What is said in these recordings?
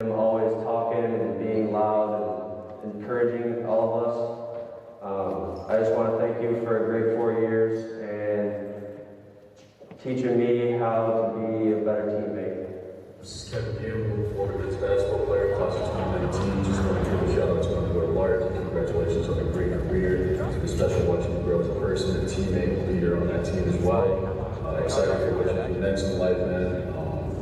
I'm always talking and being loud and encouraging all of us. I just want to thank you for a great 4 years and teaching me how to be a better teammate. This is Kevin Campbell, former men's basketball player, class of 2019. Just want to give a shout out to him at large. Congratulations on a great career. It's been special watching you grow as a person, a teammate, leader on that team as well. Excited for what you do next in life, man.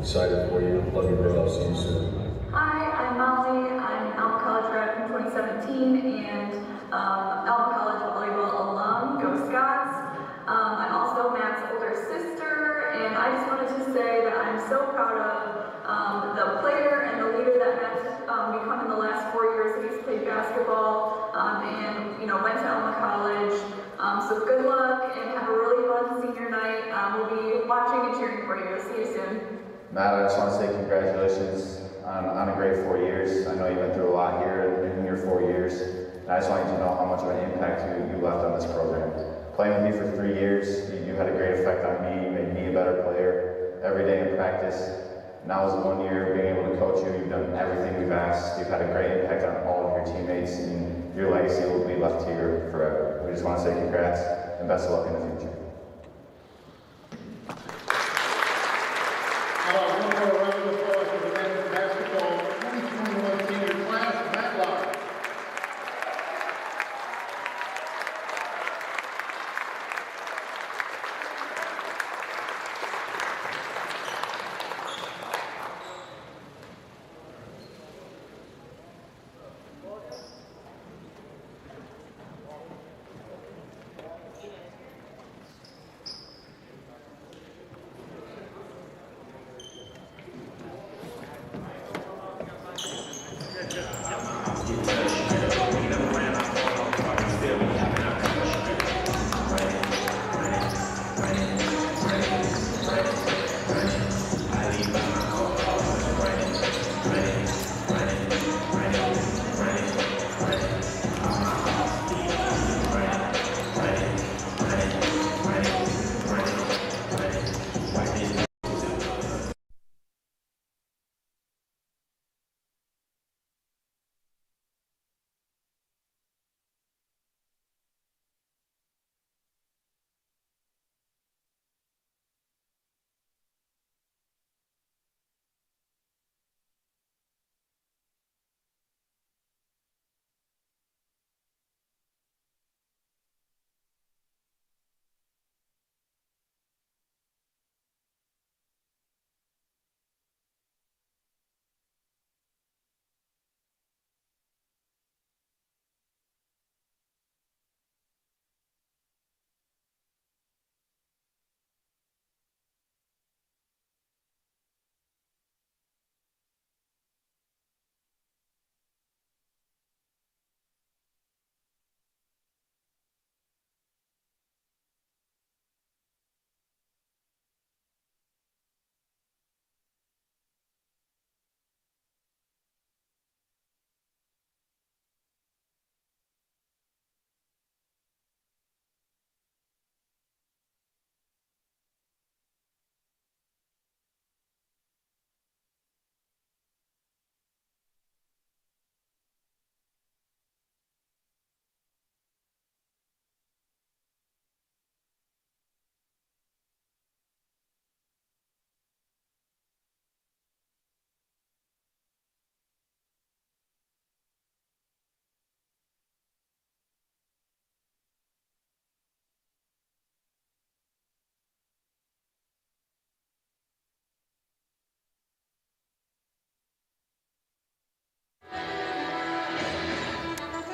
Excited for you. Love you, bro. I'll see you soon. Hi, I'm Molly. I'm an Alma College grad from 2017 and Alma College Olivet alum. Go Scots. I'm also Matt's older sister, and I just wanted to say that I'm so proud of the player and the leader that Matt's become in the last 4 years that he's played basketball and went to Alma College. So good luck and have a really fun senior night. We'll be watching and cheering for you. See you soon. Matt, I just want to say congratulations on a great 4 years. I know you've been through a lot here in your 4 years, and I just want you to know how much of an impact you left on this program. Playing with me for 3 years, you had a great effect on me. You made me a better player every day in practice. Now is the 1 year being able to coach you. You've done everything we've asked. You've had a great impact on all of your teammates, and your legacy will be left here forever. We just want to say congrats and best of luck in the future. How about one more round of applause for the men's basketball 2021 senior class, Matt Locke.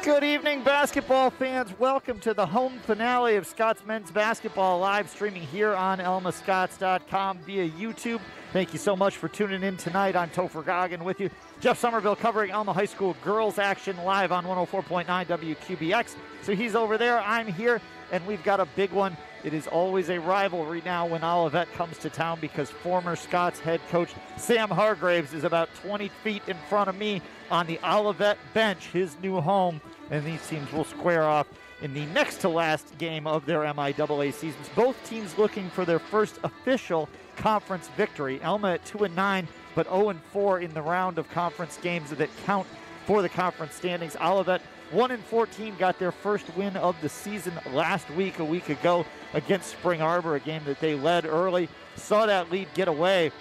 Good evening, basketball fans. Welcome to the home finale of Scots Men's Basketball, live streaming here on elmascots.com via YouTube. Thank you so much for tuning in tonight. I'm Topher Goggin with you. Jeff Somerville covering Alma High School girls action live on 104.9 WQBX. So he's over there, I'm here, and we've got a big one. It is always a rivalry now when Olivet comes to town because former Scots head coach Sam Hargraves is about 20 feet in front of me on the Olivet bench, his new home. And these teams will square off in the next to last game of their MIAA seasons. Both teams looking for their first official conference victory. Alma at 2-9, but 0-4 in the round of conference games that count for the conference standings. Olivet 1-14 got their first win of the season last week, a week ago, against Spring Arbor, a game that they led early, saw that lead get away,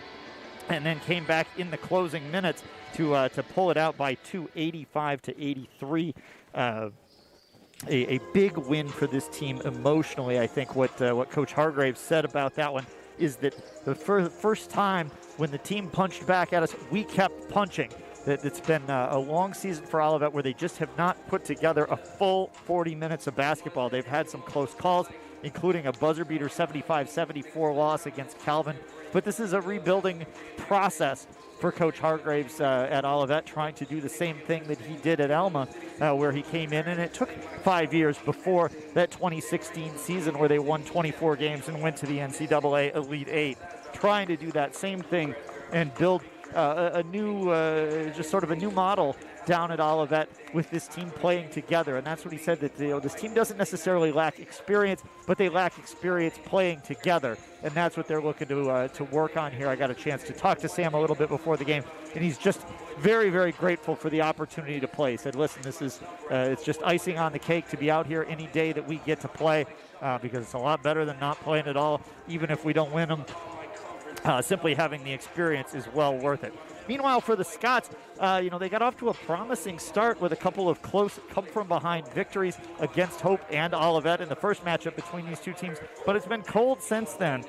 and then came back in the closing minutes to pull it out by 2, 85-83. A big win for this team emotionally. I think what Coach Hargraves said about that one is that the first time when the team punched back at us, we kept punching. It's been a long season for Olivet where they just have not put together a full 40 minutes of basketball. They've had some close calls, including a buzzer beater 75-74 loss against Calvin. But this is a rebuilding process for Coach Hargraves at Olivet, trying to do the same thing that he did at Alma, where he came in, and it took 5 years before that 2016 season where they won 24 games and went to the NCAA Elite Eight, trying to do that same thing and build a new, just sort of a new model down at Olivet with this team playing together. And that's what he said, that this team doesn't necessarily lack experience, but they lack experience playing together. And that's what they're looking to work on here. I got a chance to talk to Sam a little bit before the game, and he's just very, very grateful for the opportunity to play. He said, listen, this is it's just icing on the cake to be out here any day that we get to play, because it's a lot better than not playing at all, even if we don't win them. Simply having the experience is well worth it. Meanwhile, for the Scots, they got off to a promising start with a couple of close come-from-behind victories against Hope and Olivet in the first matchup between these two teams, but it's been cold since then,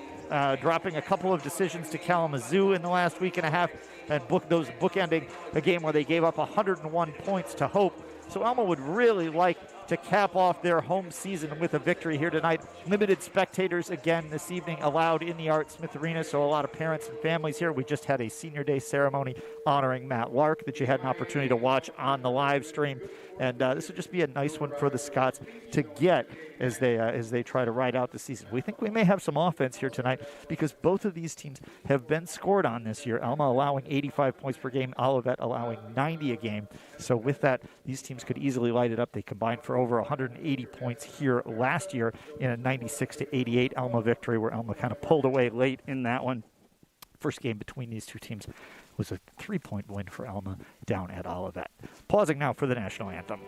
dropping a couple of decisions to Kalamazoo in the last week and a half, and bookending a game where they gave up 101 points to Hope. So Alma would really like to cap off their home season with a victory here tonight. Limited spectators again this evening allowed in the Art Smith Arena, so a lot of parents and families here. We just had a senior day ceremony honoring Matt Lark that you had an opportunity to watch on the live stream. And this would just be a nice one for the Scots to get as they try to ride out the season. We think we may have some offense here tonight because both of these teams have been scored on this year. Alma allowing 85 points per game, Olivet allowing 90 a game. So with that, these teams could easily light it up. They combined for over 180 points here last year in a 96-88 Alma victory, where Alma kind of pulled away late in that one. First game between these two teams was a 3-point win for Alma down at Olivet. Pausing now for the national anthem.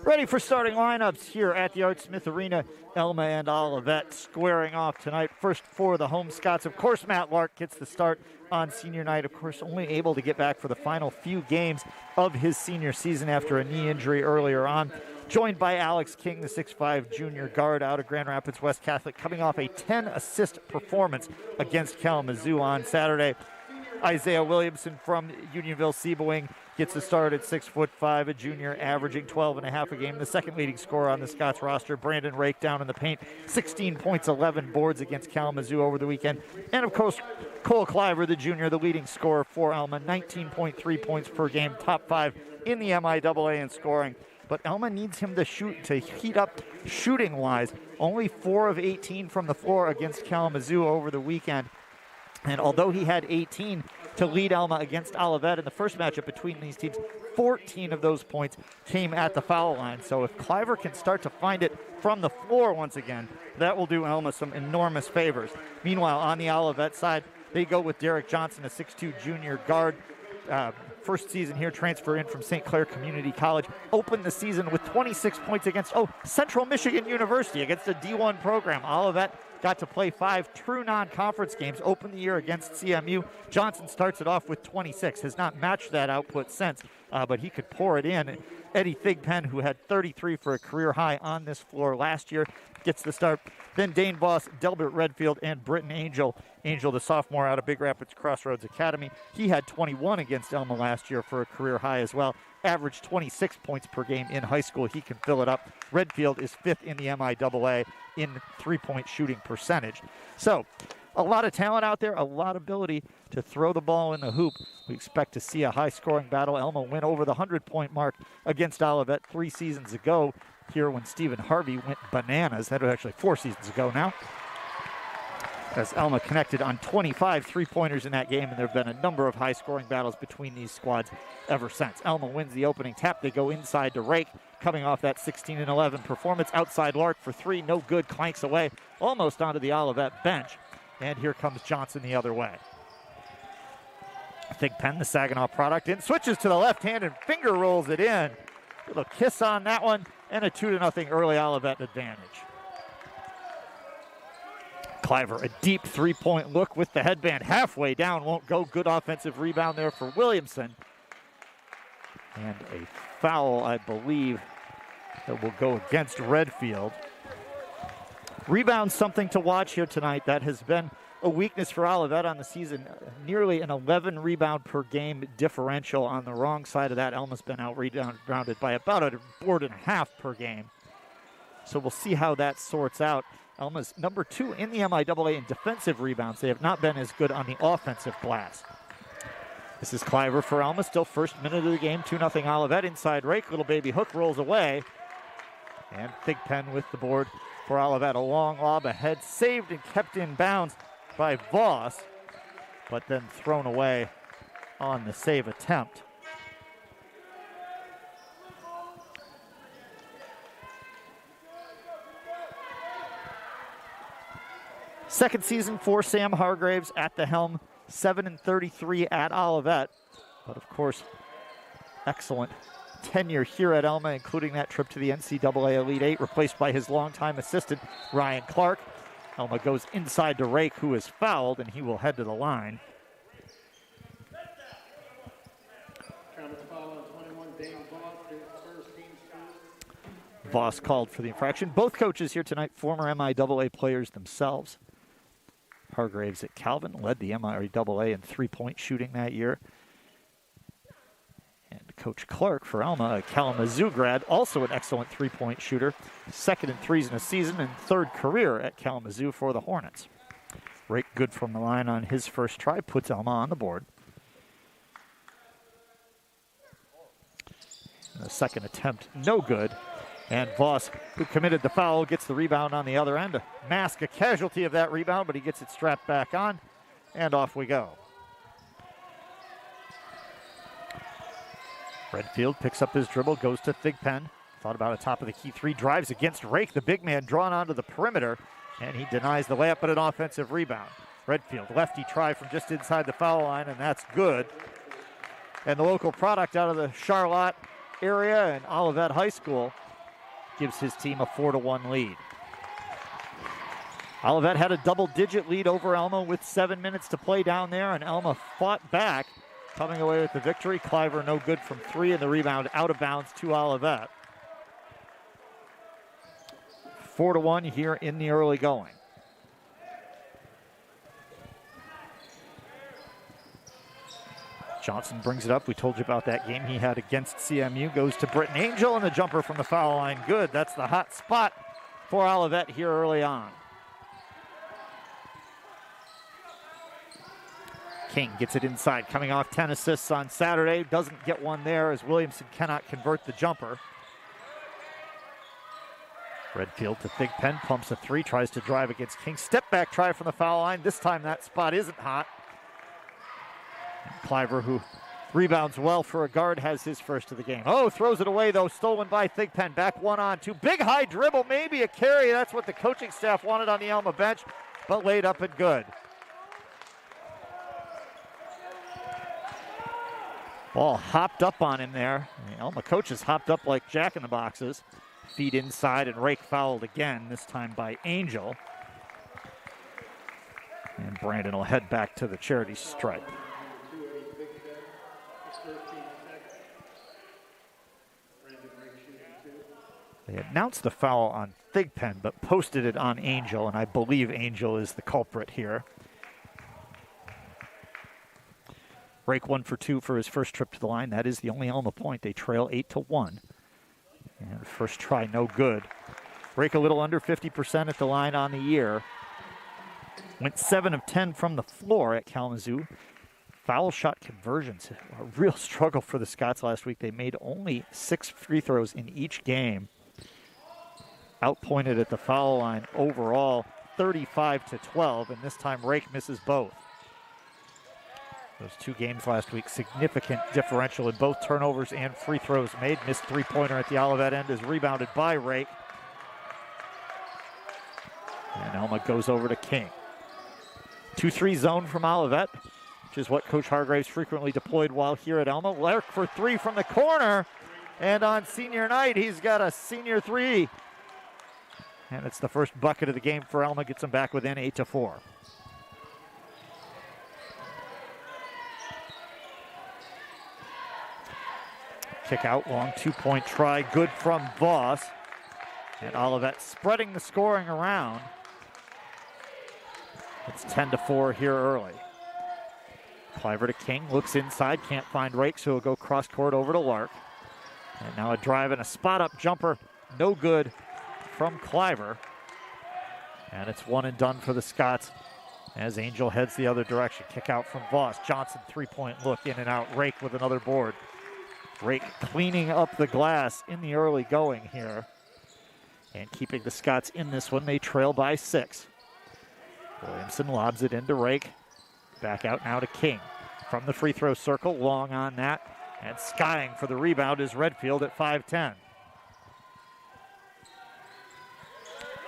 Ready for starting lineups here at the Art Smith Arena. Alma and Olivet squaring off tonight. First for the home Scots. Of course, Matt Lark gets the start on senior night. Of course, only able to get back for the final few games of his senior season after a knee injury earlier on. Joined by Alex King, the 6'5 junior guard out of Grand Rapids West Catholic, coming off a 10-assist performance against Kalamazoo on Saturday. Isaiah Williamson from Unionville-Sebewaing gets the start at 6'5", a junior, averaging 12.5 a game. The second leading scorer on the Scots roster, Brandon Rake, down in the paint, 16 points, 11 boards against Kalamazoo over the weekend. And of course, Cole Cliver, the junior, the leading scorer for Alma, 19.3 points per game, top 5 in the MIAA in scoring. But Alma needs him to heat up shooting-wise. Only 4 of 18 from the floor against Kalamazoo over the weekend. And although he had 18 to lead Alma against Olivet in the first matchup between these teams, 14 of those points came at the foul line. So if Cliver can start to find it from the floor once again, that will do Alma some enormous favors. Meanwhile, on the Olivet side, they go with Derek Johnson, a 6'2 junior guard. first season here, transfer in from St. Clair Community College, opened the season with 26 points against, Central Michigan University, against a D1 program. Olivet got to play 5 true non-conference games, opened the year against CMU. Johnson starts it off with 26, has not matched that output since, but he could pour it in. Eddie Thigpen, who had 33 for a career high on this floor last year, gets the start. Then Dane Voss, Delbert Redfield, and Britton Angel. Angel, the sophomore out of Big Rapids Crossroads Academy. He had 21 against Alma last year for a career high as well. Averaged 26 points per game in high school. He can fill it up. Redfield is 5th in the MIAA in three-point shooting percentage. So, a lot of talent out there, a lot of ability to throw the ball in the hoop. We expect to see a high-scoring battle. Alma went over the 100-point mark against Olivet 3 seasons ago here when Stephen Harvey went bananas. That was actually 4 seasons ago now, as Alma connected on 25 three-pointers in that game, and there have been a number of high-scoring battles between these squads ever since. Alma wins the opening tap. They go inside to Rake, coming off that 16-11 performance. Outside Lark for 3, no good, clanks away, almost onto the Olivet bench. And here comes Johnson the other way. Thigpen, the Saginaw product, in, switches to the left hand and finger rolls it in. Little kiss on that one, and a 2-0 early Olivet advantage. Cliver, a deep three-point look with the headband halfway down, won't go. Good offensive rebound there for Williamson. And a foul, I believe, that will go against Redfield. Rebound, something to watch here tonight. That has been a weakness for Olivet on the season. Nearly an 11 rebound per game differential. On the wrong side of that, Alma's been out-rebounded by about a board and a half per game. So we'll see how that sorts out. Alma's number 2 in the MIAA in defensive rebounds. They have not been as good on the offensive glass. This is Cliver for Alma, still first minute of the game, 2-0 Olivet. Inside Rake, little baby hook rolls away. And Thigpen with the board for Olivet. A long lob ahead, saved and kept in bounds by Voss, but then thrown away on the save attempt. Second season for Sam Hargraves at the helm, 7-33 at Olivet. But of course, excellent tenure here at Alma, including that trip to the NCAA Elite Eight, replaced by his longtime assistant, Ryan Clark. Alma goes inside to Rake, who is fouled, and he will head to the line. Voss called for the infraction. Both coaches here tonight, former MIAA players themselves. Hargraves at Calvin led the MIAA in three-point shooting that year. And Coach Clark for Alma, a Kalamazoo grad, also an excellent three-point shooter. Second in threes in a season and third career at Kalamazoo for the Hornets. Rake good from the line on his first try, puts Alma on the board. And the second attempt, no good. And Voss, who committed the foul, gets the rebound on the other end. Mask a casualty of that rebound, but he gets it strapped back on, and off we go. Redfield picks up his dribble, goes to Thigpen. Thought about a top of the key three, drives against Rake, the big man drawn onto the perimeter, and he denies the layup, but an offensive rebound. Redfield, lefty try from just inside the foul line, and that's good. And the local product out of the Charlotte area and Olivet High School gives his team a 4-1 lead. Olivet had a double-digit lead over Alma with 7 minutes to play down there, and Alma fought back, coming away with the victory. Cliver no good from 3, and the rebound out of bounds to Olivet. 4-1 here in the early going. Johnson brings it up. We told you about that game he had against CMU. Goes to Britton Angel, and the jumper from the foul line. Good. That's the hot spot for Olivet here early on. King gets it inside, coming off 10 assists on Saturday. Doesn't get one there as Williamson cannot convert the jumper. Redfield to Thigpen, pumps a 3, tries to drive against King. Step back try from the foul line. This time that spot isn't hot. Cliver, who rebounds well for a guard, has his first of the game. Oh, throws it away, though. Stolen by Thigpen. Back 1-on-2. Big high dribble, maybe a carry. That's what the coaching staff wanted on the Alma bench, but laid up and good. Ball hopped up on him there. The Alma coaches hopped up like jack-in-the-boxes. Feed inside, and Rake fouled again, this time by Angel. And Brandon will head back to the charity stripe. They announced the foul on Thigpen, but posted it on Angel, and I believe Angel is the culprit here. Rake 1 for 2 for his first trip to the line. That is the only Alma point. They trail 8-1. And first try, no good. Rake a little under 50% at the line on the year. Went 7 of 10 from the floor at Kalamazoo. Foul shot conversions, a real struggle for the Scots last week. They made only 6 free throws in each game. Outpointed at the foul line overall, 35-12, and this time Rake misses both. Those 2 games last week, significant differential in both turnovers and free throws made. Missed three-pointer at the Olivet end is rebounded by Rake. And Alma goes over to King. 2-3 zone from Olivet, which is what Coach Hargraves frequently deployed while here at Alma. Lerk for 3 from the corner. And on senior night, he's got a senior 3. And it's the first bucket of the game for Alma. Gets them back within 8-4. Kick out, long 2-point try. Good from Voss. And Olivet spreading the scoring around. It's 10-4 here early. Cliver to King, looks inside, can't find Rake, so he'll go cross court over to Lark. And now a drive and a spot-up jumper, no good from Cliver. And it's one and done for the Scots as Angel heads the other direction. Kick out from Voss. Johnson, three-point look, in and out. Rake with another board. Rake cleaning up the glass in the early going here. And keeping the Scots in this one, they trail by 6. Williamson lobs it into Rake. Back out now to King. From the free throw circle, long on that. And skying for the rebound is Redfield at 5'10".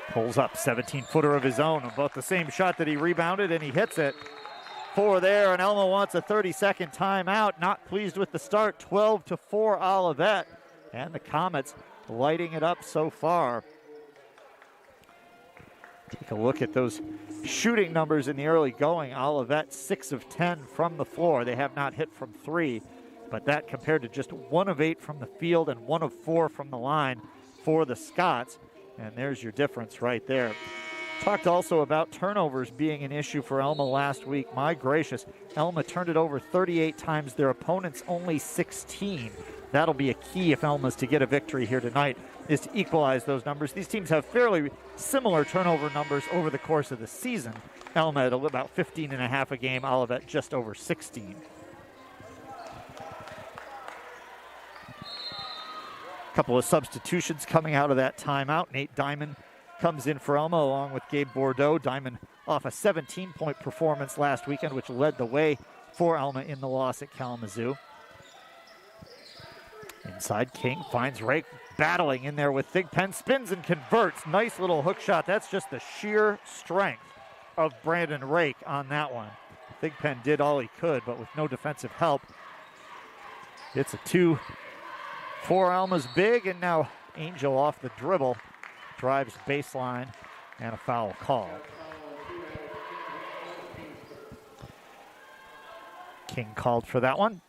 Pulls up, 17-footer of his own. About the same shot that he rebounded, and he hits it. 4 there, and Alma wants a 30-second timeout. Not pleased with the start, 12-4 Olivet. And the Comets lighting it up so far. Take a look at those shooting numbers in the early going. Olivet 6 of 10 from the floor. They have not hit from 3, but that compared to just 1 of 8 from the field and 1 of 4 from the line for the Scots. And there's your difference right there. Talked also about turnovers being an issue for Alma last week. My gracious, Alma turned it over 38 times. Their opponents only 16. That'll be a key if Alma's to get a victory here tonight, is to equalize those numbers. These teams have fairly similar turnover numbers over the course of the season. Alma at about 15.5 a game, Olivet just over 16. Couple of substitutions coming out of that timeout. Nate Diamond comes in for Alma along with Gabe Bordeaux. Diamond off a 17-point performance last weekend, which led the way for Alma in the loss at Kalamazoo. Inside, King finds Rake battling in there with Thigpen, spins and converts. Nice little hook shot. That's just the sheer strength of Brandon Rake on that one. Thigpen did all he could, but with no defensive help. It's a 2 for Alma's big, and now Angel off the dribble, drives baseline, and a foul call. King called for that one.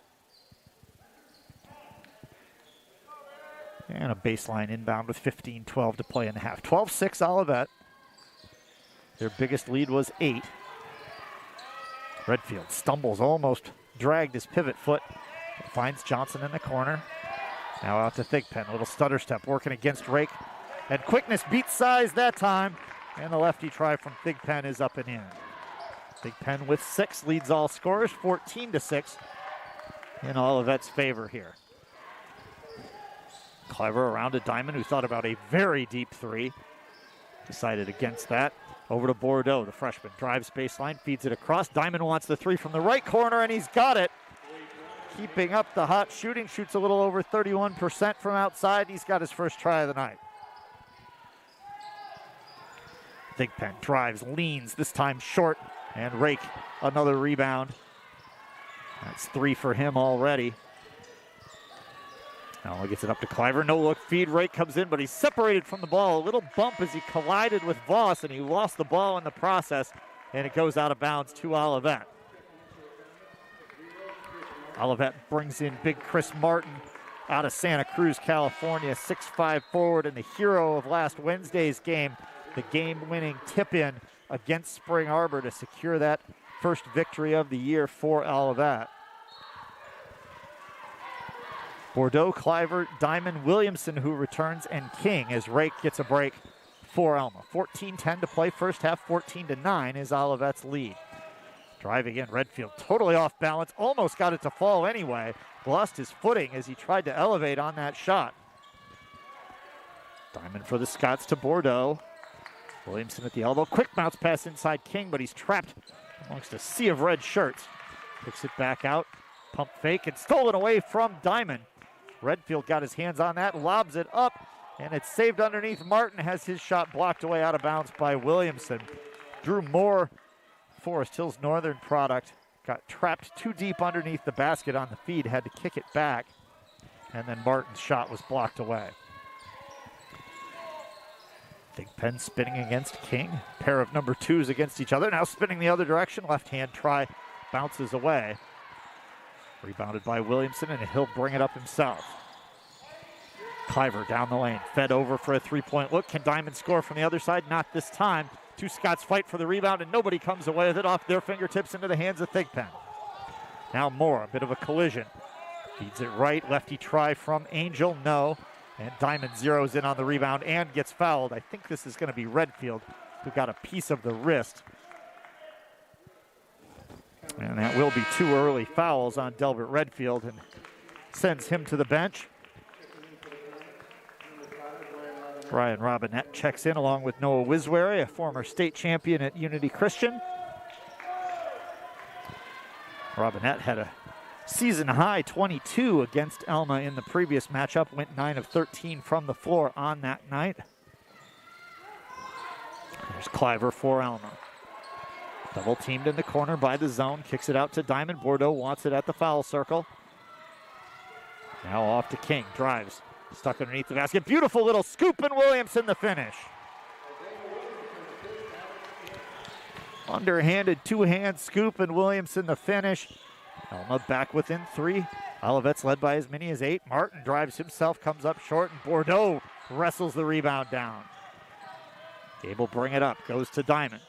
And a baseline inbound with 15-12 to play in the half. 12-6 Olivet. Their biggest lead was 8. Redfield stumbles, almost dragged his pivot foot. Finds Johnson in the corner. Now out to Thigpen, little stutter step working against Rake. And quickness beats size that time. And the lefty try from Thigpen is up and in. Thigpen with 6 leads all scorers, 14-6 in Olivet's favor here. Clever around to Diamond, who thought about a very deep 3. Decided against that. Over to Bordeaux, the freshman. Drives baseline, feeds it across. Diamond wants the 3 from the right corner, and he's got it. Keeping up the hot shooting, shoots a little over 31% from outside. He's got his first try of the night. Thigpen drives, leans, this time short, and Rake another rebound. That's 3 for him already. Alma gets it up to Cliver. No look feed. Rake comes in, but he's separated from the ball. A little bump as he collided with Voss, and he lost the ball in the process, and it goes out of bounds to Olivet. Olivet brings in big Chris Martin out of Santa Cruz, California, 6'5" forward and the hero of last Wednesday's game, the game-winning tip-in against Spring Arbor to secure that first victory of the year for Olivet. Bordeaux, Cliver, Diamond, Williamson, who returns, and King as Rake gets a break for Alma. 14-10 to play first half, 14-9 is Olivet's lead. Driving in, Redfield totally off balance, almost got it to fall anyway. Lost his footing as he tried to elevate on that shot. Diamond for the Scots to Bordeaux. Williamson at the elbow, quick bounce pass inside King, but he's trapped amongst a sea of red shirts. Picks it back out, pump fake, and stolen away from Diamond. Redfield got his hands on that, lobs it up, and it's saved underneath. Martin has his shot blocked away out of bounds by Williamson. Drew Moore, Forest Hills Northern product, got trapped too deep underneath the basket on the feed, had to kick it back, and then Martin's shot was blocked away. Big Pen spinning against King. Pair of number twos against each other. Now spinning the other direction. Left hand try bounces away. Rebounded by Williamson, and he'll bring it up himself. Cliver down the lane. Fed over for a three-point look. Can Diamond score from the other side? Not this time. Two Scots fight for the rebound, and nobody comes away with it off their fingertips into the hands of Thigpen. Now Moore, a bit of a collision. Feeds it right. Lefty try from Angel. No. And Diamond zeroes in on the rebound and gets fouled. I think this is going to be Redfield, who got a piece of the wrist. And that will be two early fouls on Delbert Redfield and sends him to the bench. Ryan Robinette checks in along with Noah Wiswary, a former state champion at Unity Christian. Robinette had a season-high 22 against Alma in the previous matchup, went 9 of 13 from the floor on that night. There's Cliver for Alma. Double teamed in the corner by the zone, kicks it out to Diamond. Bordeaux wants it at the foul circle. Now off to King, drives, stuck underneath the basket. Beautiful little scoop, and Williamson the finish. Underhanded two-hand scoop, and Williamson the finish. Alma back within three. Olivet's led by as many as 8. Martin drives himself, comes up short, and Bordeaux wrestles the rebound down. Gable bring it up, goes to Diamond.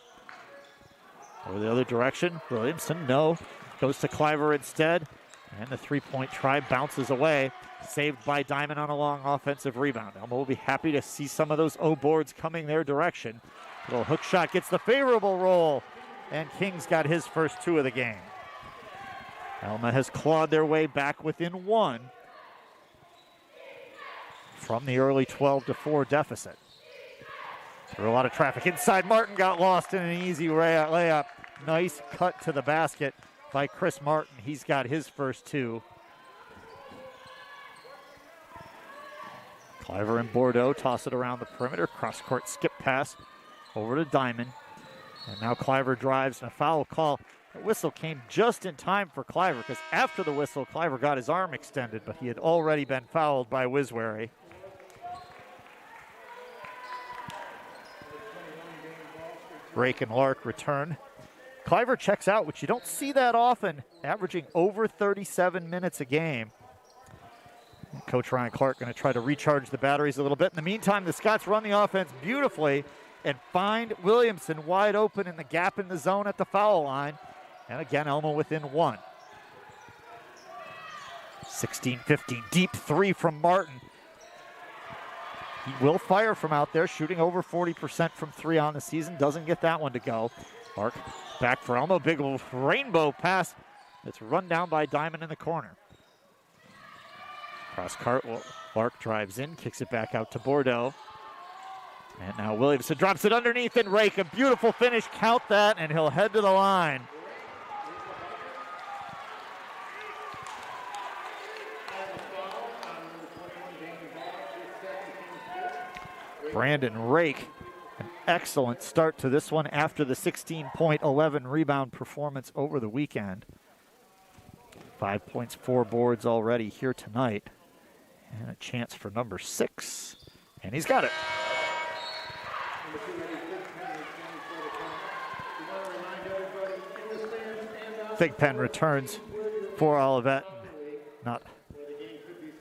Over the other direction, Williamson, no. Goes to Cliver instead, and the three-point try bounces away. Saved by Diamond on a long offensive rebound. Alma will be happy to see some of those O boards coming their direction. Little hook shot gets the favorable roll, and King's got his first two of the game. Alma has clawed their way back within one from the early 12-4 deficit. Through a lot of traffic inside, Martin got lost in an easy layup. Nice cut to the basket by Chris Martin. He's got his first two. Cliver and Bordeaux toss it around the perimeter. Cross-court skip pass over to Diamond. And now Cliver drives, and a foul call. The whistle came just in time for Cliver, because after the whistle, Cliver got his arm extended, but he had already been fouled by Wiswary. Rake and Lark return. Cliver checks out, which you don't see that often, averaging over 37 minutes a game. Coach Ryan Clark going to try to recharge the batteries a little bit. In the meantime, the Scots run the offense beautifully and find Williamson wide open in the gap in the zone at the foul line. And again, Alma within one. 16-15, deep three from Martin. He will fire from out there, shooting over 40% from three on the season. Doesn't get that one to go. Mark back for Alma. Big rainbow pass that's run down by Diamond in the corner. Cross cart, Lark drives in, kicks it back out to Bordeaux. And now Williamson drops it underneath, and Rake, a beautiful finish. Count that, and he'll head to the line. Brandon Rake, an excellent start to this one after the 16-point, 11-rebound performance over the weekend. 5 points, 4 boards already here tonight. And a chance for number 6. And he's got it. Thigpen returns for Olivet. Not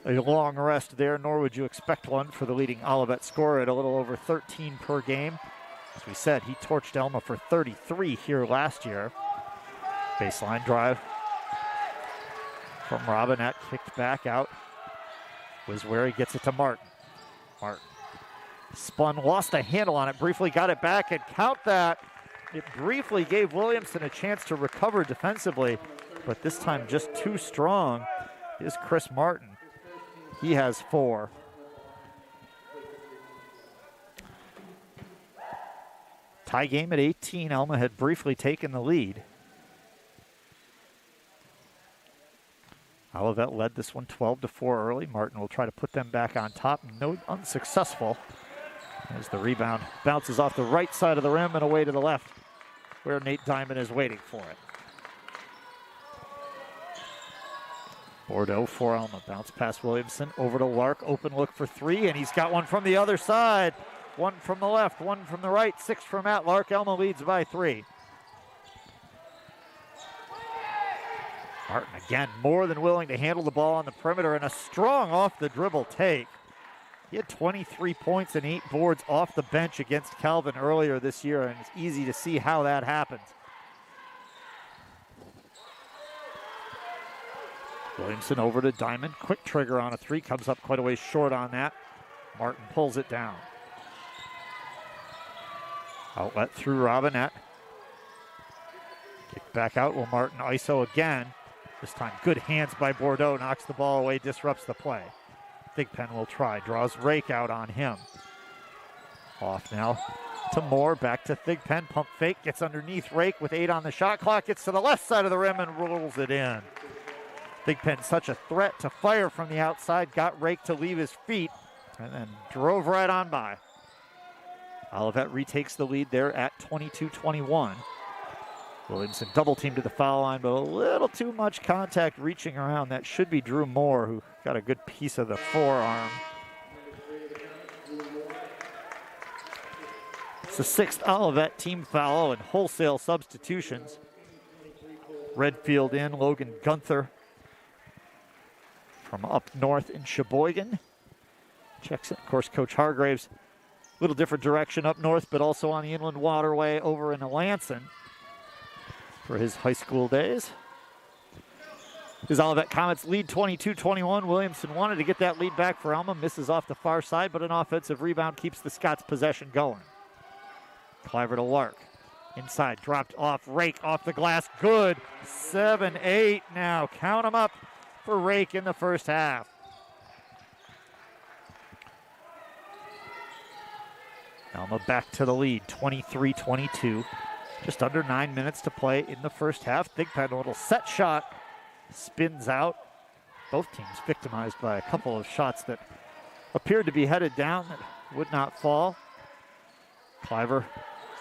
a long rest there, nor would you expect one for the leading Olivet scorer at a little over 13 per game. As we said, he torched Alma for 33 here last year. Baseline drive from Robinette, kicked back out. Was where he gets it to Martin. Martin spun, lost a handle on it, briefly got it back, and count that. It briefly gave Williamson a chance to recover defensively, but this time just too strong is Chris Martin. He has 4. Tie game at 18. Alma had briefly taken the lead. Olivet led this one 12-4 early. Martin will try to put them back on top. No, unsuccessful. As the rebound bounces off the right side of the rim and away to the left, where Nate Diamond is waiting for it. Bordeaux for Alma. Bounce past Williamson. Over to Lark. Open look for 3, and he's got one from the other side. One from the left, one from the right. 6 from Matt Lark. Alma leads by 3. Martin again more than willing to handle the ball on the perimeter, and a strong off the dribble take. He had 23 points and 8 boards off the bench against Calvin earlier this year, and it's easy to see how that happens. Williamson over to Diamond. Quick trigger on a 3. Comes up quite a ways short on that. Martin pulls it down. Outlet through Robinette. Kick back out. Will Martin ISO again. This time good hands by Bordeaux. Knocks the ball away. Disrupts the play. Thigpen will try. Draws Rake out on him. Off now to Moore. Back to Thigpen. Pump fake. Gets underneath Rake with 8 on the shot clock. Gets to the left side of the rim and rolls it in. Thigpen such a threat to fire from the outside. Got Rake to leave his feet and then drove right on by. Olivet retakes the lead there at 22-21. Williamson double teamed to the foul line, but a little too much contact reaching around. That should be Drew Moore, who got a good piece of the forearm. It's the 6th Olivet team foul and wholesale substitutions. Redfield in, Logan Gunther from up north in Sheboygan checks it. Of course, Coach Hargraves, a little different direction up north, but also on the Inland Waterway over in Alanson for his high school days. His Olivet Comets lead 22-21. Williamson wanted to get that lead back for Alma. Misses off the far side, but an offensive rebound keeps the Scots' possession going. Cliver to Lark. Inside, dropped off. Rake off the glass. Good. 7-8 now. Count them up for Rake in the first half. Alma back to the lead, 23-22. Just under 9 minutes to play in the first half. Thigpen, a little set shot, spins out. Both teams victimized by a couple of shots that appeared to be headed down that would not fall. Cliver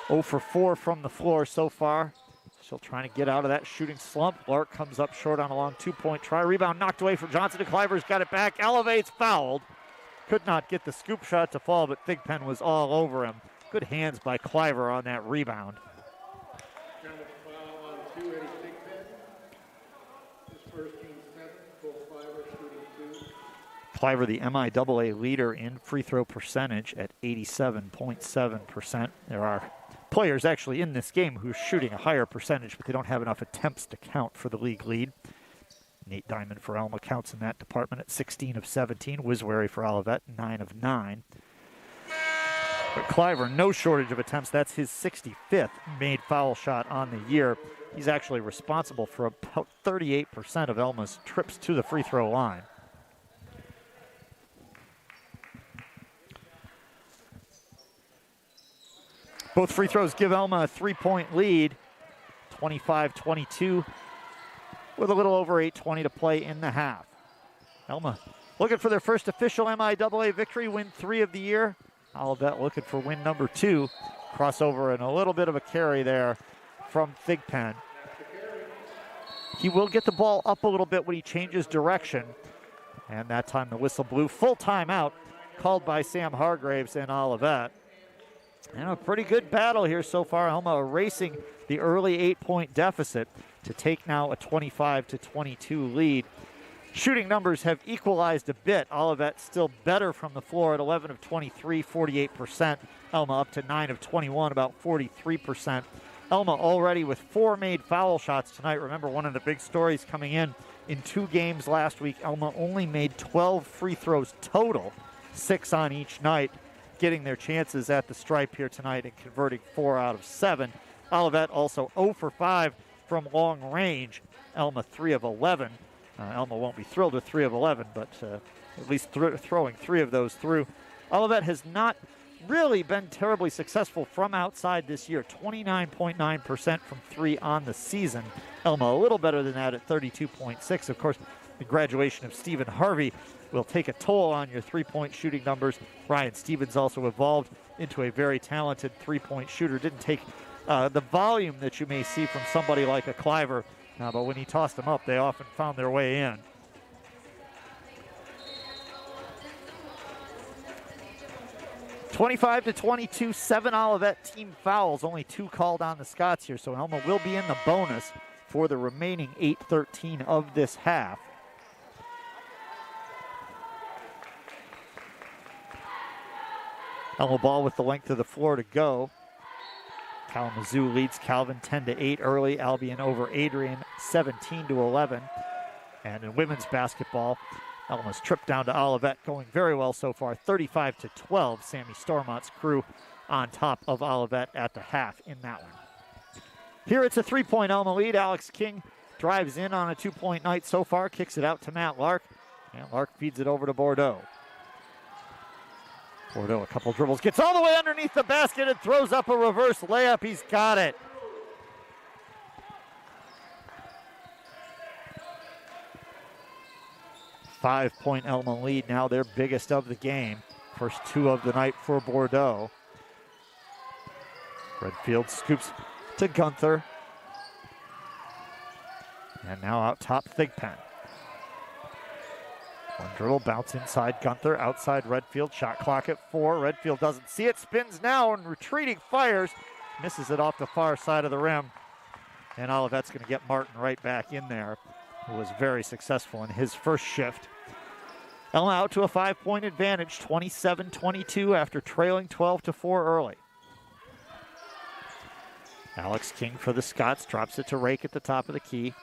0 for 4 from the floor so far. Still trying to get out of that shooting slump. Lark comes up short on a long 2-point try. Rebound knocked away from Johnson. Cliver's got it back. Elevates, fouled. Could not get the scoop shot to fall, but Thigpen was all over him. Good hands by Cliver on that rebound. Foul on 2, Eddie Thigpen. His first team 7, Cole Cliver shooting 2. Cliver, the MIAA leader in free throw percentage at 87.7%. There are players actually in this game who's shooting a higher percentage, but they don't have enough attempts to count for the league lead. Nate Diamond for Alma counts in that department at 16 of 17. Wiswary for Olivet, 9 of 9. But Cliver, no shortage of attempts. That's his 65th made foul shot on the year. He's actually responsible for about 38% of Alma's trips to the free throw line. Both free throws give Alma a 3-point lead, 25-22. With a little over 8:20 to play in the half. Alma looking for their first official MIAA victory, win 3 of the year. Olivet looking for win number 2. Crossover and a little bit of a carry there from Thigpen. He will get the ball up a little bit when he changes direction. And that time the whistle blew. Full timeout called by Sam Hargraves and Olivet. And a pretty good battle here so far. Alma erasing the early 8-point deficit to take now a 25-22 lead. Shooting numbers have equalized a bit. Olivet still better from the floor at 11 of 23, 48%. Alma up to 9 of 21, about 43%. Alma already with 4 made foul shots tonight. Remember, one of the big stories coming in 2 games last week, Alma only made 12 free throws total, 6 on each night, getting their chances at the stripe here tonight and converting 4 out of 7. Olivet also 0 for 5 from long range. Alma 3 of 11. Alma won't be thrilled with 3 of 11, but at least throwing 3 of those through. Olivet has not really been terribly successful from outside this year. 29.9% from 3 on the season. Alma a little better than that at 32.6. Of course, the graduation of Stephen Harvey will take a toll on your three-point shooting numbers. Ryan Stevens also evolved into a very talented three-point shooter. Didn't take the volume that you may see from somebody like a Cliver, but when he tossed them up, they often found their way in. (25-22), 7 Olivet team fouls, only 2 called on the Scots here, so Alma will be in the bonus for the remaining 8:13 of this half. Alma ball with the length of the floor to go. Kalamazoo leads Calvin 10-8 early. Albion over Adrian 17-11. And in women's basketball, Alma's trip down to Olivet going very well so far, 35-12. Sammy Stormont's crew on top of Olivet at the half in that one. Here it's a 3-point Alma lead. Alex King drives in on a 2-point night so far, kicks it out to Matt Lark, and Lark feeds it over to Bordeaux. Bordeaux, a couple dribbles, gets all the way underneath the basket and throws up a reverse layup. He's got it. Five-point Alma lead, now their biggest of the game. First 2 of the night for Bordeaux. Redfield scoops to Gunther. And now out top, Thigpen. One dribble, bounce inside Gunther, outside Redfield, shot clock at 4. Redfield doesn't see it, spins now and retreating fires. Misses it off the far side of the rim. And Olivet's going to get Martin right back in there, who was very successful in his first shift. Alma out to a 5-point advantage, 27-22 after trailing 12-4 early. Alex King for the Scots drops it to Rake at the top of the key.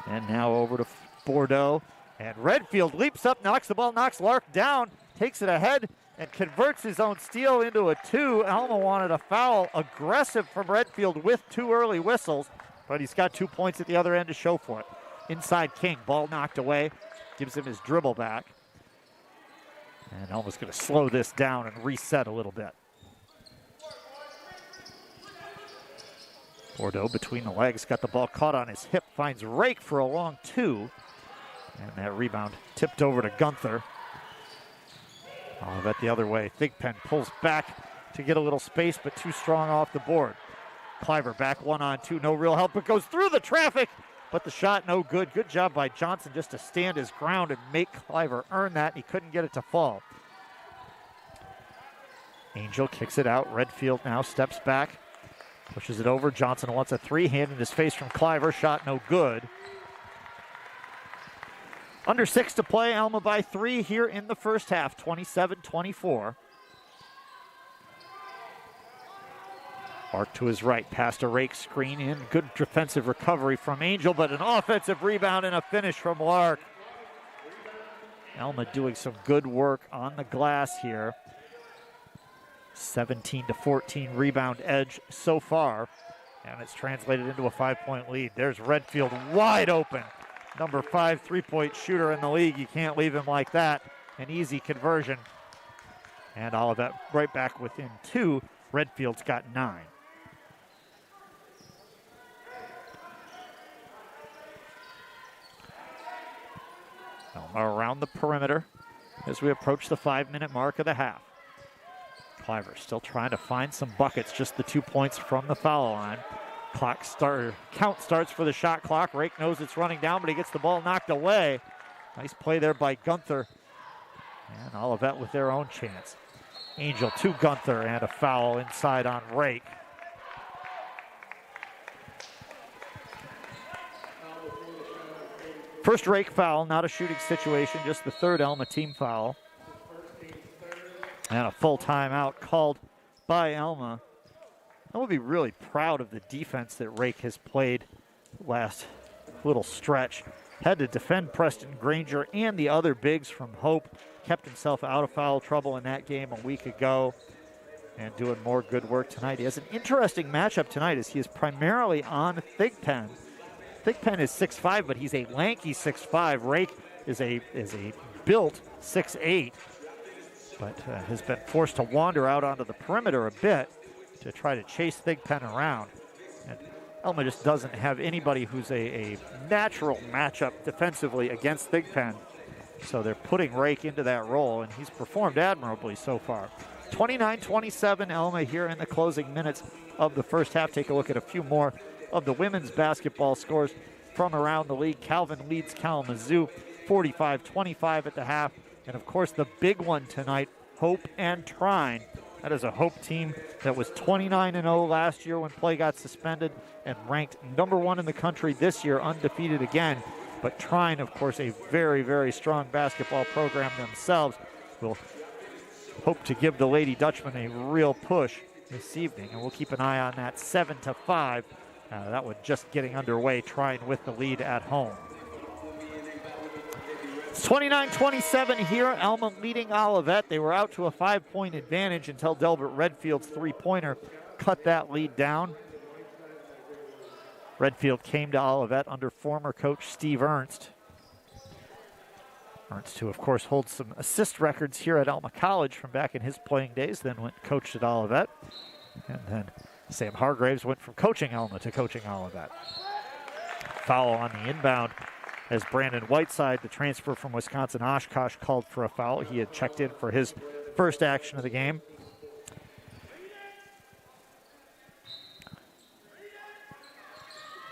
And now over to Bordeaux. And Redfield leaps up, knocks the ball, knocks Lark down, takes it ahead, and converts his own steal into a 2. Alma wanted a foul, aggressive from Redfield with 2 early whistles, but he's got 2 points at the other end to show for it. Inside King, ball knocked away, gives him his dribble back. And Alma's going to slow this down and reset a little bit. Bordeaux between the legs, got the ball caught on his hip, finds Rake for a long 2. And that rebound tipped over to Gunther. Olivet the other way. Thigpen pulls back to get a little space, but too strong off the board. Cliver back 1-on-2, no real help, but goes through the traffic, but the shot no good. Good job by Johnson just to stand his ground and make Cliver earn that. He couldn't get it to fall. Angel kicks it out. Redfield now steps back, pushes it over. Johnson wants a 3, hand in his face from Cliver. Shot no good. Under 6 to play, Alma by 3 here in the first half, 27-24. Mark to his right, past a Rake screen in. Good defensive recovery from Angel, but an offensive rebound and a finish from Lark. Alma doing some good work on the glass here. 17-14 rebound edge so far, and it's translated into a 5-point lead. There's Redfield wide open. Number 5 3-point shooter in the league. You can't leave him like that. An easy conversion. And Olivet right back within 2. Redfield's got 9. Alma around the perimeter as we approach the 5-minute mark of the half. Cliver still trying to find some buckets, just the 2 points from the foul line. Count starts for the shot clock. Rake knows it's running down, but he gets the ball knocked away. Nice play there by Gunther. And Olivet with their own chance. Angel to Gunther and a foul inside on Rake. First Rake foul, not a shooting situation, just the third Alma team foul. And a full timeout called by Alma. I will be really proud of the defense that Rake has played last little stretch. Had to defend Preston Granger and the other bigs from Hope. Kept himself out of foul trouble in that game a week ago and doing more good work tonight. He has an interesting matchup tonight as he is primarily on Thigpen. Thigpen is 6'5", but he's a lanky 6'5". Rake is a built 6'8", but has been forced to wander out onto the perimeter a bit to try to chase Thigpen around. And Alma just doesn't have anybody who's a natural matchup defensively against Thigpen. So they're putting Rake into that role, and he's performed admirably so far. 29-27 Alma here in the closing minutes of the first half. Take a look at a few more of the women's basketball scores from around the league. Calvin leads Kalamazoo 45-25 at the half. And of course the big one tonight, Hope and Trine. That is a Hope team that was 29-0 last year when play got suspended and ranked #1 in the country this year, undefeated again. But Trine, of course, a very, very strong basketball program themselves, will hope to give the Lady Dutchmen a real push this evening. And we'll keep an eye on that 7-5. That one just getting underway, Trine with the lead at home. It's 29-27 here, Alma leading Olivet. They were out to a 5-point advantage until Delbert Redfield's three-pointer cut that lead down. Redfield came to Olivet under former coach Steve Ernst. Ernst, who of course holds some assist records here at Alma College from back in his playing days, then went coached at Olivet. And then Sam Hargraves went from coaching Alma to coaching Olivet. Foul on the inbound as Brandon Whiteside, the transfer from Wisconsin Oshkosh, called for a foul. He had checked in for his first action of the game.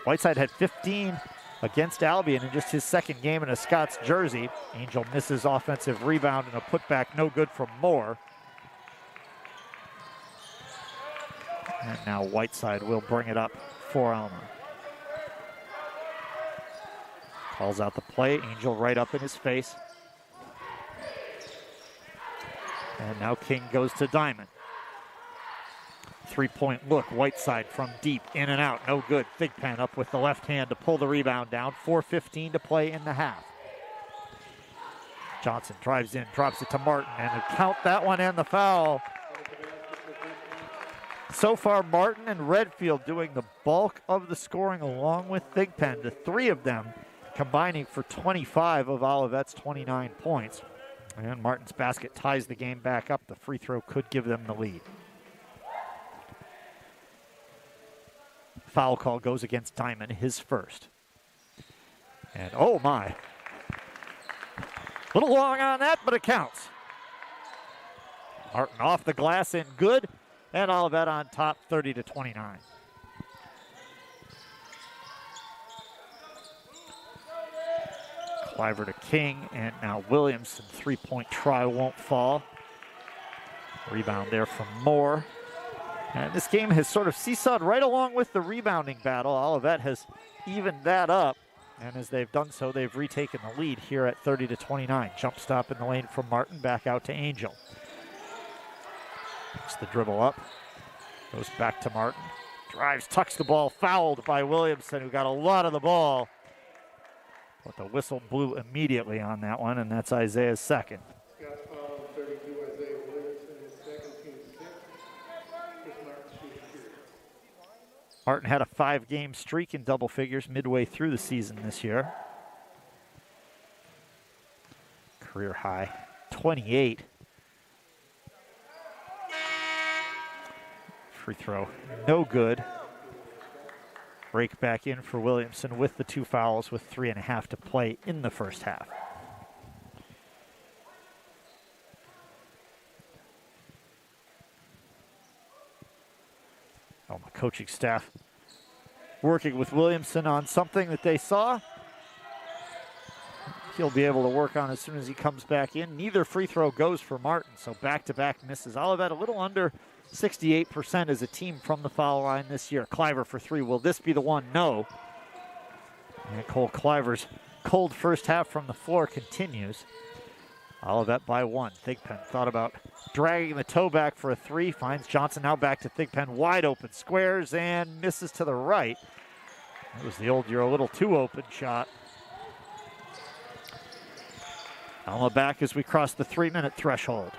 Whiteside had 15 against Albion in just his second game in a Scots jersey. Angel misses offensive rebound and a putback, no good from Moore. And now Whiteside will bring it up for Alma. Calls out the play, Angel right up in his face. And now King goes to Diamond. Three-point look, Whiteside from deep, in and out, no good. Thigpen up with the left hand to pull the rebound down. 4:15 to play in the half. Johnson drives in, drops it to Martin, and count that one and the foul. So far, Martin and Redfield doing the bulk of the scoring along with Thigpen. The three of them combining for 25 of Olivet's 29 points. And Martin's basket ties the game back up. The free throw could give them the lead. Foul call goes against Diamond, his first. And oh my. A little long on that, but it counts. Martin off the glass and good. And Olivet on top, 30-29. Cliver to King, and now Williamson. Three-point try won't fall. Rebound there from Moore. And this game has sort of seesawed right along with the rebounding battle. Olivet has evened that up. And as they've done so, they've retaken the lead here at 30-29. Jump stop in the lane from Martin, back out to Angel. It's the dribble up. Goes back to Martin. Drives, tucks the ball, fouled by Williamson, who got a lot of the ball. But the whistle blew immediately on that one, and that's Isaiah's second. Scott's foul on 32, Isaiah Williamson, his second, team 6. Chris Martin shooting 2. Martin had a 5-game streak in double figures midway through the season this year. Career high, 28. Free throw, no good. Break back in for Williamson with the 2 fouls with 3.5 to play in the first half. My coaching staff working with Williamson on something that they saw. he'll be able to work on as soon as he comes back in. Neither free throw goes for Martin, so back-to-back misses. Olivet a little under 68% as a team from the foul line this year. Cliver for three. Will this be the one? No. And Cole Cliver's cold first half from the floor continues. Olivet by one. Thigpen thought about dragging the toe back for a three. Finds Johnson now back to Thigpen. Wide open. Squares and misses to the right. It was the old you're a little too open shot. Alma back as we cross the 3-minute threshold.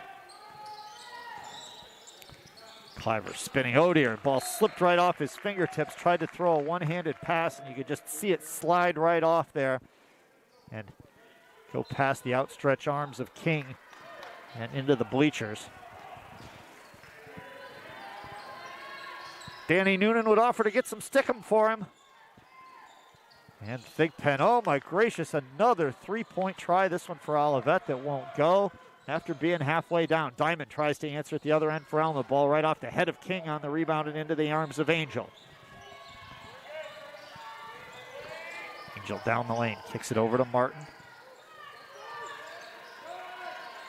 Cliver spinning. Oh dear, ball slipped right off his fingertips. Tried to throw a one-handed pass, and you could just see it slide right off there and go past the outstretched arms of King and into the bleachers. Danny Noonan would offer to get some stickum for him. And Thigpen, oh my gracious, another three-point try. This one for Olivet that won't go after being halfway down. Diamond tries to answer at the other end for Alma. Ball right off the head of King on the rebound and into the arms of Angel. Angel down the lane, kicks it over to Martin.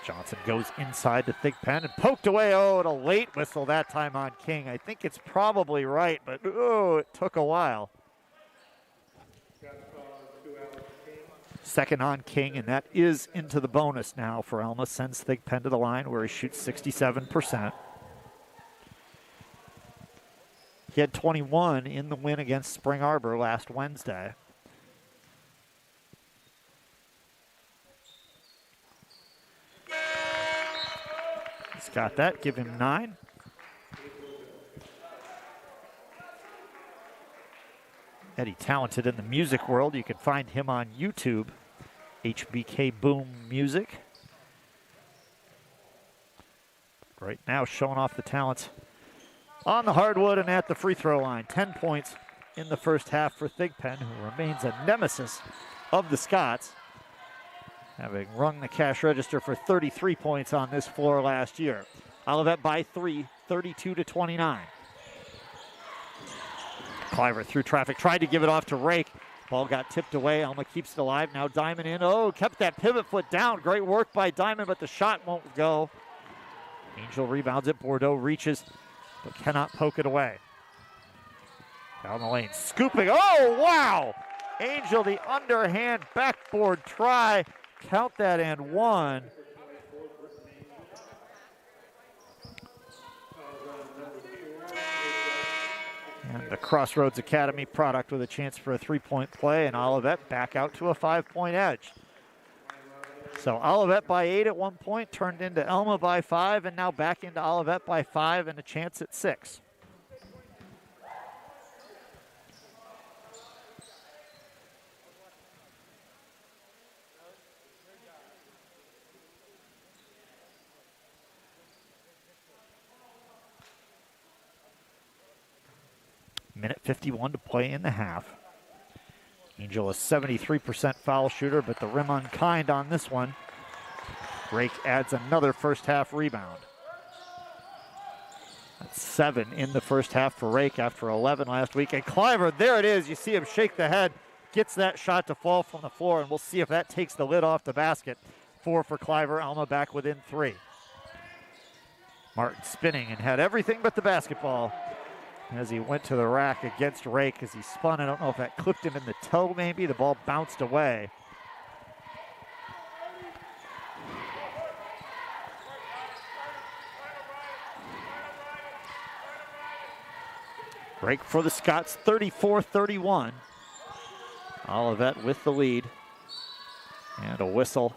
Johnson goes inside to Thigpen and poked away. Oh, and a late whistle that time on King. I think it's probably right, but oh, it took a while. Second on King, and that is into the bonus now for Alma. Sends Thigpen to the line where he shoots 67%. He had 21 in the win against Spring Arbor last Wednesday. He's got that, give him 9. Eddie, talented in the music world. You can find him on YouTube, HBK Boom Music. Right now showing off the talents on the hardwood and at the free throw line. 10 points in the first half for Thigpen, who remains a nemesis of the Scots, having rung the cash register for 33 points on this floor last year. Olivet by 3, 32-29. Cliver through traffic, tried to give it off to Rake. Ball got tipped away. Alma keeps it alive. Now Diamond in. Oh, kept that pivot foot down. Great work by Diamond, but the shot won't go. Angel rebounds it. Bordeaux reaches, but cannot poke it away. Down the lane, scooping. Oh, wow! Angel, the underhand backboard try. Count that and one. And the Crossroads Academy product with a chance for a three-point play, and Olivet back out to a 5-point edge. So Olivet by 8 at one point, turned into Alma by 5, and now back into Olivet by 5 and a chance at 6. Minute 51 to play in the half. Angel a 73% foul shooter, but the rim unkind on this one. Rake adds another first half rebound. That's 7 in the first half for Rake after 11 last week. And Cliver, there it is. You see him shake the head, gets that shot to fall from the floor, and we'll see if that takes the lid off the basket. 4 for Cliver. Alma back within 3. Martin spinning and had everything but the basketball as he went to the rack against Rake as he spun. I don't know if that clipped him in the toe maybe. The ball bounced away. Rake for the Scots, 34-31. Olivet with the lead. And a whistle.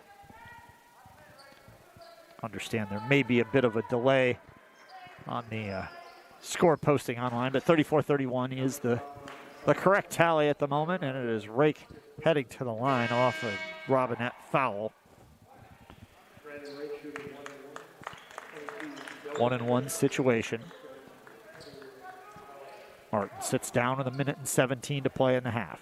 Understand there may be a bit of a delay on the score posting online, but 34-31 is the correct tally at the moment, and it is Rake heading to the line off a Robinette foul. 1-1 situation. Martin sits down with a minute and 17 to play in the half.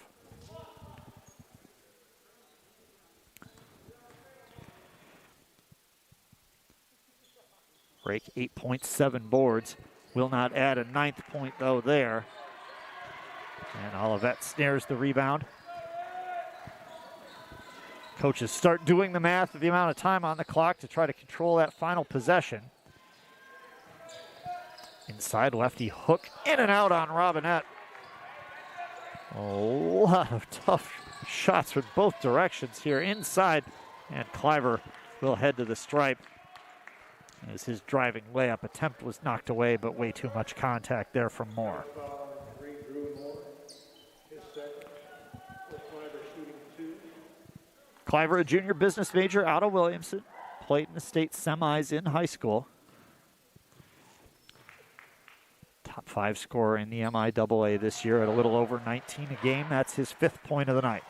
Rake 8.7 boards. Will not add a 9th point, though, there. And Olivet snares the rebound. Coaches start doing the math of the amount of time on the clock to try to control that final possession. Inside lefty hook, in and out on Robinette. A lot of tough shots from both directions here inside, and Cliver will head to the stripe as his driving layup attempt was knocked away, but way too much contact there from Moore. Cliver, a junior business major out of Williamson, played in the state semis in high school. Top 5 scorer in the MIAA this year at a little over 19 a game. That's his 5th point of the night.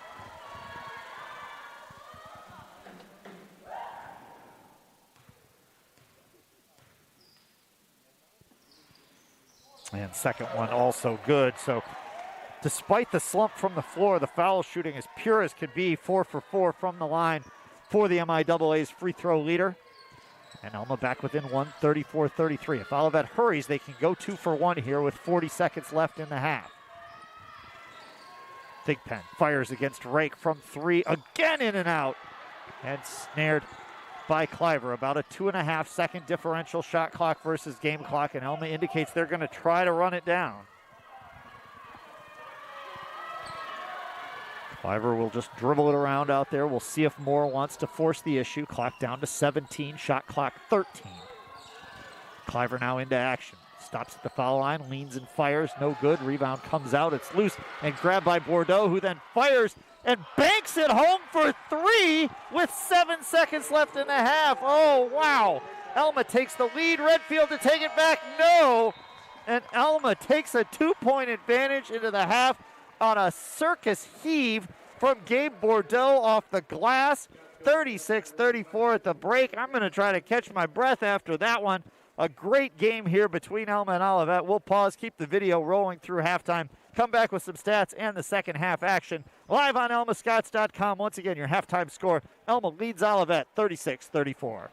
And second one also good. So despite the slump from the floor, the foul shooting as pure as could be, 4 for 4 from the line for the MIAA's free throw leader. And Alma back within one, 34-33. If Olivet hurries, they can go 2 for 1 here with 40 seconds left in the half. Thigpen fires against Rake from 3, again in and out. And snared by Cliver. About a 2.5 second differential shot clock versus game clock, and Alma indicates they're going to try to run it down. Cliver will just dribble it around out there. We'll see if Moore wants to force the issue. Clock down to 17, shot clock 13. Cliver now into action. Stops at the foul line, leans and fires, no good. Rebound comes out, it's loose and grabbed by Bordeaux, who then fires and banks it home for 3 with 7 seconds left in the half. Oh, wow. Alma takes the lead. Redfield to take it back. No. And Alma takes a 2-point advantage into the half on a circus heave from Gabe Bordeaux off the glass. 36-34 at the break. I'm going to try to catch my breath after that one. A great game here between Alma and Olivet. We'll pause, keep the video rolling through halftime, come back with some stats and the second half action. Live on almascots.com. Once again, your halftime score. Alma leads Olivet 36-34.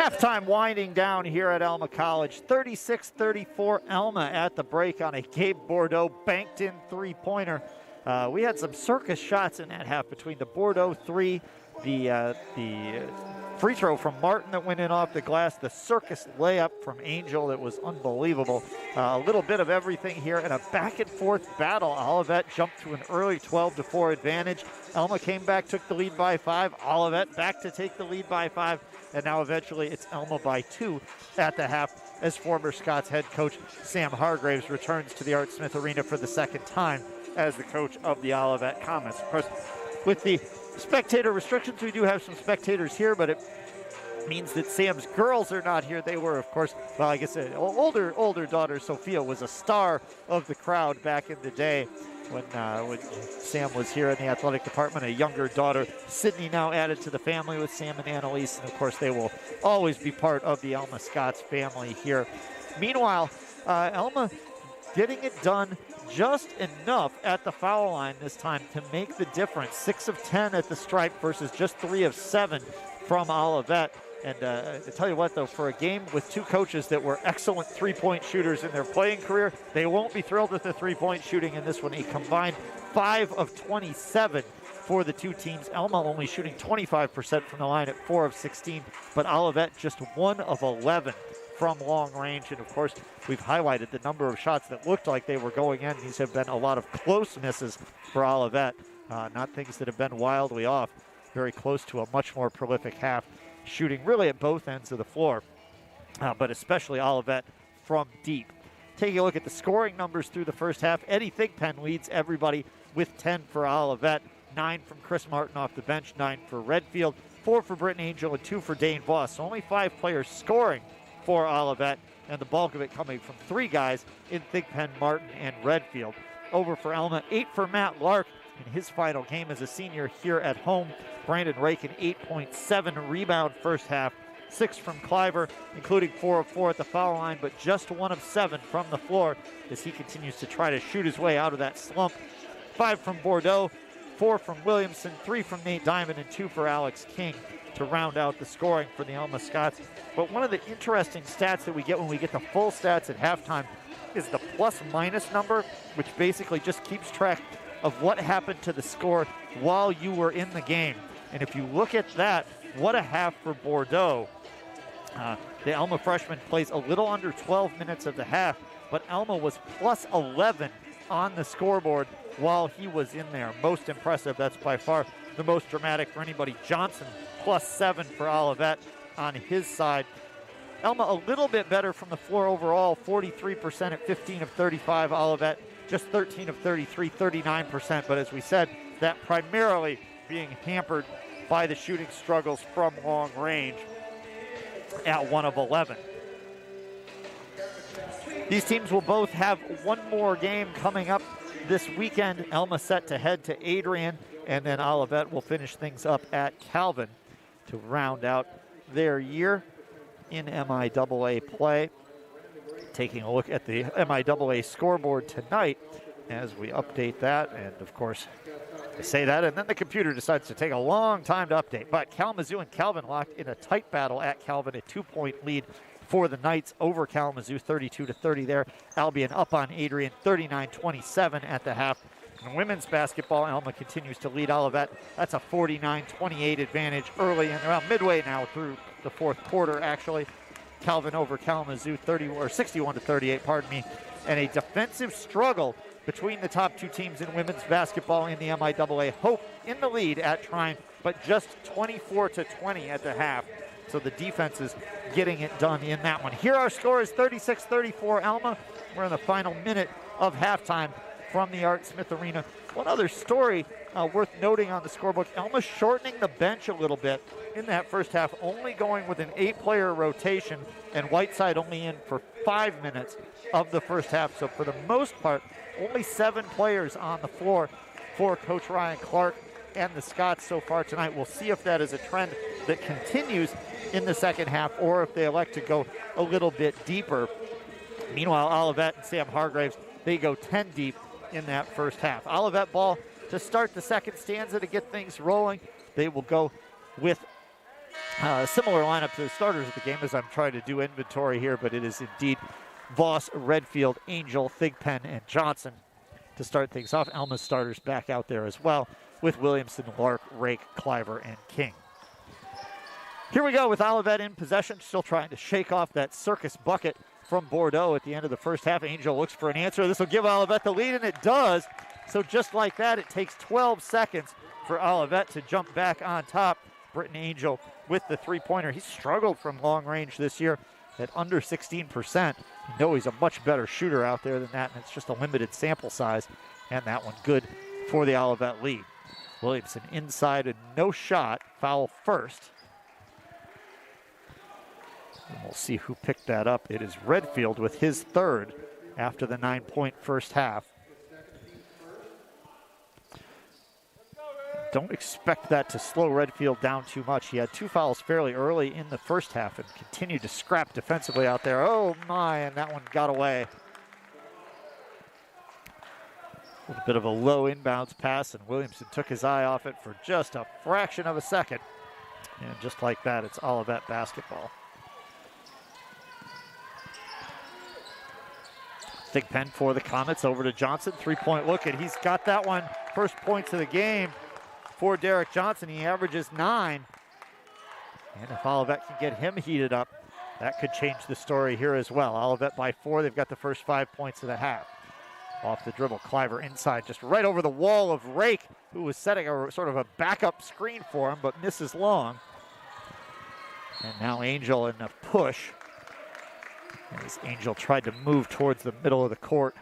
Halftime winding down here at Alma College. 36-34 Alma at the break on a Gabe Bordeaux banked-in three-pointer. We had some circus shots in that half between the Bordeaux three, the free throw from Martin that went in off the glass, the circus layup from Angel that was unbelievable. A little bit of everything here in a back-and-forth battle. Olivet jumped to an early 12-4 advantage. Alma came back, took the lead by 5. Olivet back to take the lead by 5. And now eventually it's Alma by 2 at the half as former Scots head coach Sam Hargraves returns to the Art Smith Arena for the second time as the coach of the Olivet Comets. Of course, with the spectator restrictions, we do have some spectators here, but it means that Sam's girls are not here. They were, of course, well, I guess older daughter Sophia was a star of the crowd back in the day when Sam was here in the athletic department. A younger daughter, Sydney, now added to the family with Sam and Annalise, and of course they will always be part of the Alma Scots family here. Meanwhile, Alma getting it done just enough at the foul line this time to make the difference. 6 of 10 at the stripe versus just 3 of 7 from Olivet. And to tell you what, though, for a game with two coaches that were excellent three-point shooters in their playing career, they won't be thrilled with the three-point shooting in this one. A combined 5 of 27 for the two teams. Alma only shooting 25% from the line at 4 of 16, but Olivet just 1 of 11 from long range. And, of course, we've highlighted the number of shots that looked like they were going in. These have been a lot of close misses for Olivet, not things that have been wildly off. Very close to a much more prolific half, shooting really at both ends of the floor, but especially Olivet from deep. Taking a look at the scoring numbers through the first half, Eddie Thigpen leads everybody with 10 for Olivet, 9 from Chris Martin off the bench, 9 for Redfield, 4 for Britton Angel, and 2 for Dane Voss. So only 5 players scoring for Olivet, and the bulk of it coming from 3 guys in Thigpen, Martin, and Redfield. Over for Alma, 8 for Matt Lark in his final game as a senior here at home. Brandon Rakin, 8.7 rebound first half, 6 from Cliver, including 4 of 4 at the foul line, but just 1 of 7 from the floor as he continues to try to shoot his way out of that slump. 5 from Bordeaux, 4 from Williamson, 3 from Nate Diamond, and 2 for Alex King to round out the scoring for the Alma Scots. But one of the interesting stats that we get when we get the full stats at halftime is the plus-minus number, which basically just keeps track of what happened to the score while you were in the game. And if you look at that, what a half for Bordeaux. The Alma freshman plays a little under 12 minutes of the half, but Alma was plus 11 on the scoreboard while he was in there. Most impressive. That's by far the most dramatic for anybody. Johnson plus 7 for Olivet on his side. Alma a little bit better from the floor overall, 43% at 15 of 35. Olivet just 13 of 33, 39%. But as we said, that primarily being hampered by the shooting struggles from long range at 1 of 11. These teams will both have one more game coming up this weekend. Alma set to head to Adrian, and then Olivet will finish things up at Calvin to round out their year in MIAA play. Taking a look at the MIAA scoreboard tonight as we update that, and of course I say that and then the computer decides to take a long time to update. But Kalamazoo and Calvin locked in a tight battle at Calvin, a 2-point lead for the Knights over Kalamazoo, 32-30 there. Albion up on Adrian, 39-27 at the half. In women's basketball, Alma continues to lead Olivet. That's a 49-28 advantage early and around midway now through the fourth quarter, actually. Calvin over Kalamazoo, 61-38, pardon me. And a defensive struggle between the top two teams in women's basketball in the MIAA. Hope in the lead at Trine, but just 24-20 at the half. So the defense is getting it done in that one. Here our score is 36-34 Alma. We're in the final minute of halftime from the Art Smith Arena. One other story worth noting on the scorebook, Alma shortening the bench a little bit in that first half, only going with an 8-player rotation, and Whiteside only in for 5 minutes of the first half. So for the most part, only 7 players on the floor for Coach Ryan Clark and the Scots so far tonight. We'll see if that is a trend that continues in the second half or if they elect to go a little bit deeper. Meanwhile, Olivet and Sam Hargraves, they go 10 deep in that first half. Olivet ball to start the second stanza to get things rolling. They will go with Similar lineup to the starters of the game as I'm trying to do inventory here, but it is indeed Voss, Redfield, Angel, Thigpen, and Johnson to start things off. Alma's starters back out there as well with Williamson, Lark, Rake, Cliver, and King. Here we go with Olivet in possession, still trying to shake off that circus bucket from Bordeaux at the end of the first half. Angel looks for an answer. This will give Olivet the lead, and it does. So just like that, it takes 12 seconds for Olivet to jump back on top. Britton Angel with the three-pointer. He's struggled from long range this year at under 16%. You know he's a much better shooter out there than that, and it's just a limited sample size. And that one good for the Olivet lead. Williamson inside and no shot. Foul first. And we'll see who picked that up. It is Redfield with his third after the 9-point first half. Don't expect that to slow Redfield down too much. He had 2 fouls fairly early in the first half and continued to scrap defensively out there. Oh my, and that one got away. A little bit of a low inbounds pass, and Williamson took his eye off it for just a fraction of a second. And just like that, it's Olivet basketball. Thigpen for the Comets, over to Johnson. 3-point look, and he's got that one. First points of the game for Derek Johnson. He averages 9. And if Olivet can get him heated up, that could change the story here as well. Olivet by 4. They've got the first 5 points of the half. Off the dribble, Cliver inside, just right over the wall of Rake, who was setting a sort of a backup screen for him, but misses long. And now Angel in a push. As Angel tried to move towards the middle of the court.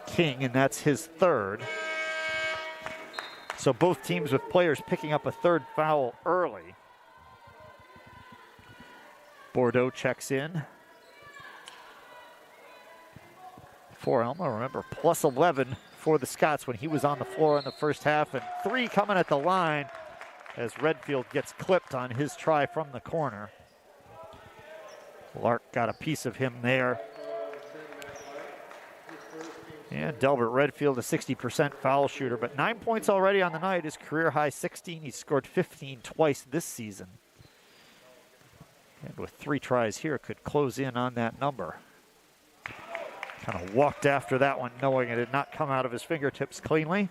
King, and that's his third. So both teams with players picking up a third foul early. Bordeaux checks in for Alma. Remember, plus 11 for the Scots when he was on the floor in the first half, and 3 coming at the line as Redfield gets clipped on his try from the corner. Lark got a piece of him there. And Delbert Redfield, a 60% foul shooter, but 9 points already on the night. His career high 16. He's scored 15 twice this season. And with 3 tries here, could close in on that number. Kind of walked after that one, knowing it had not come out of his fingertips cleanly.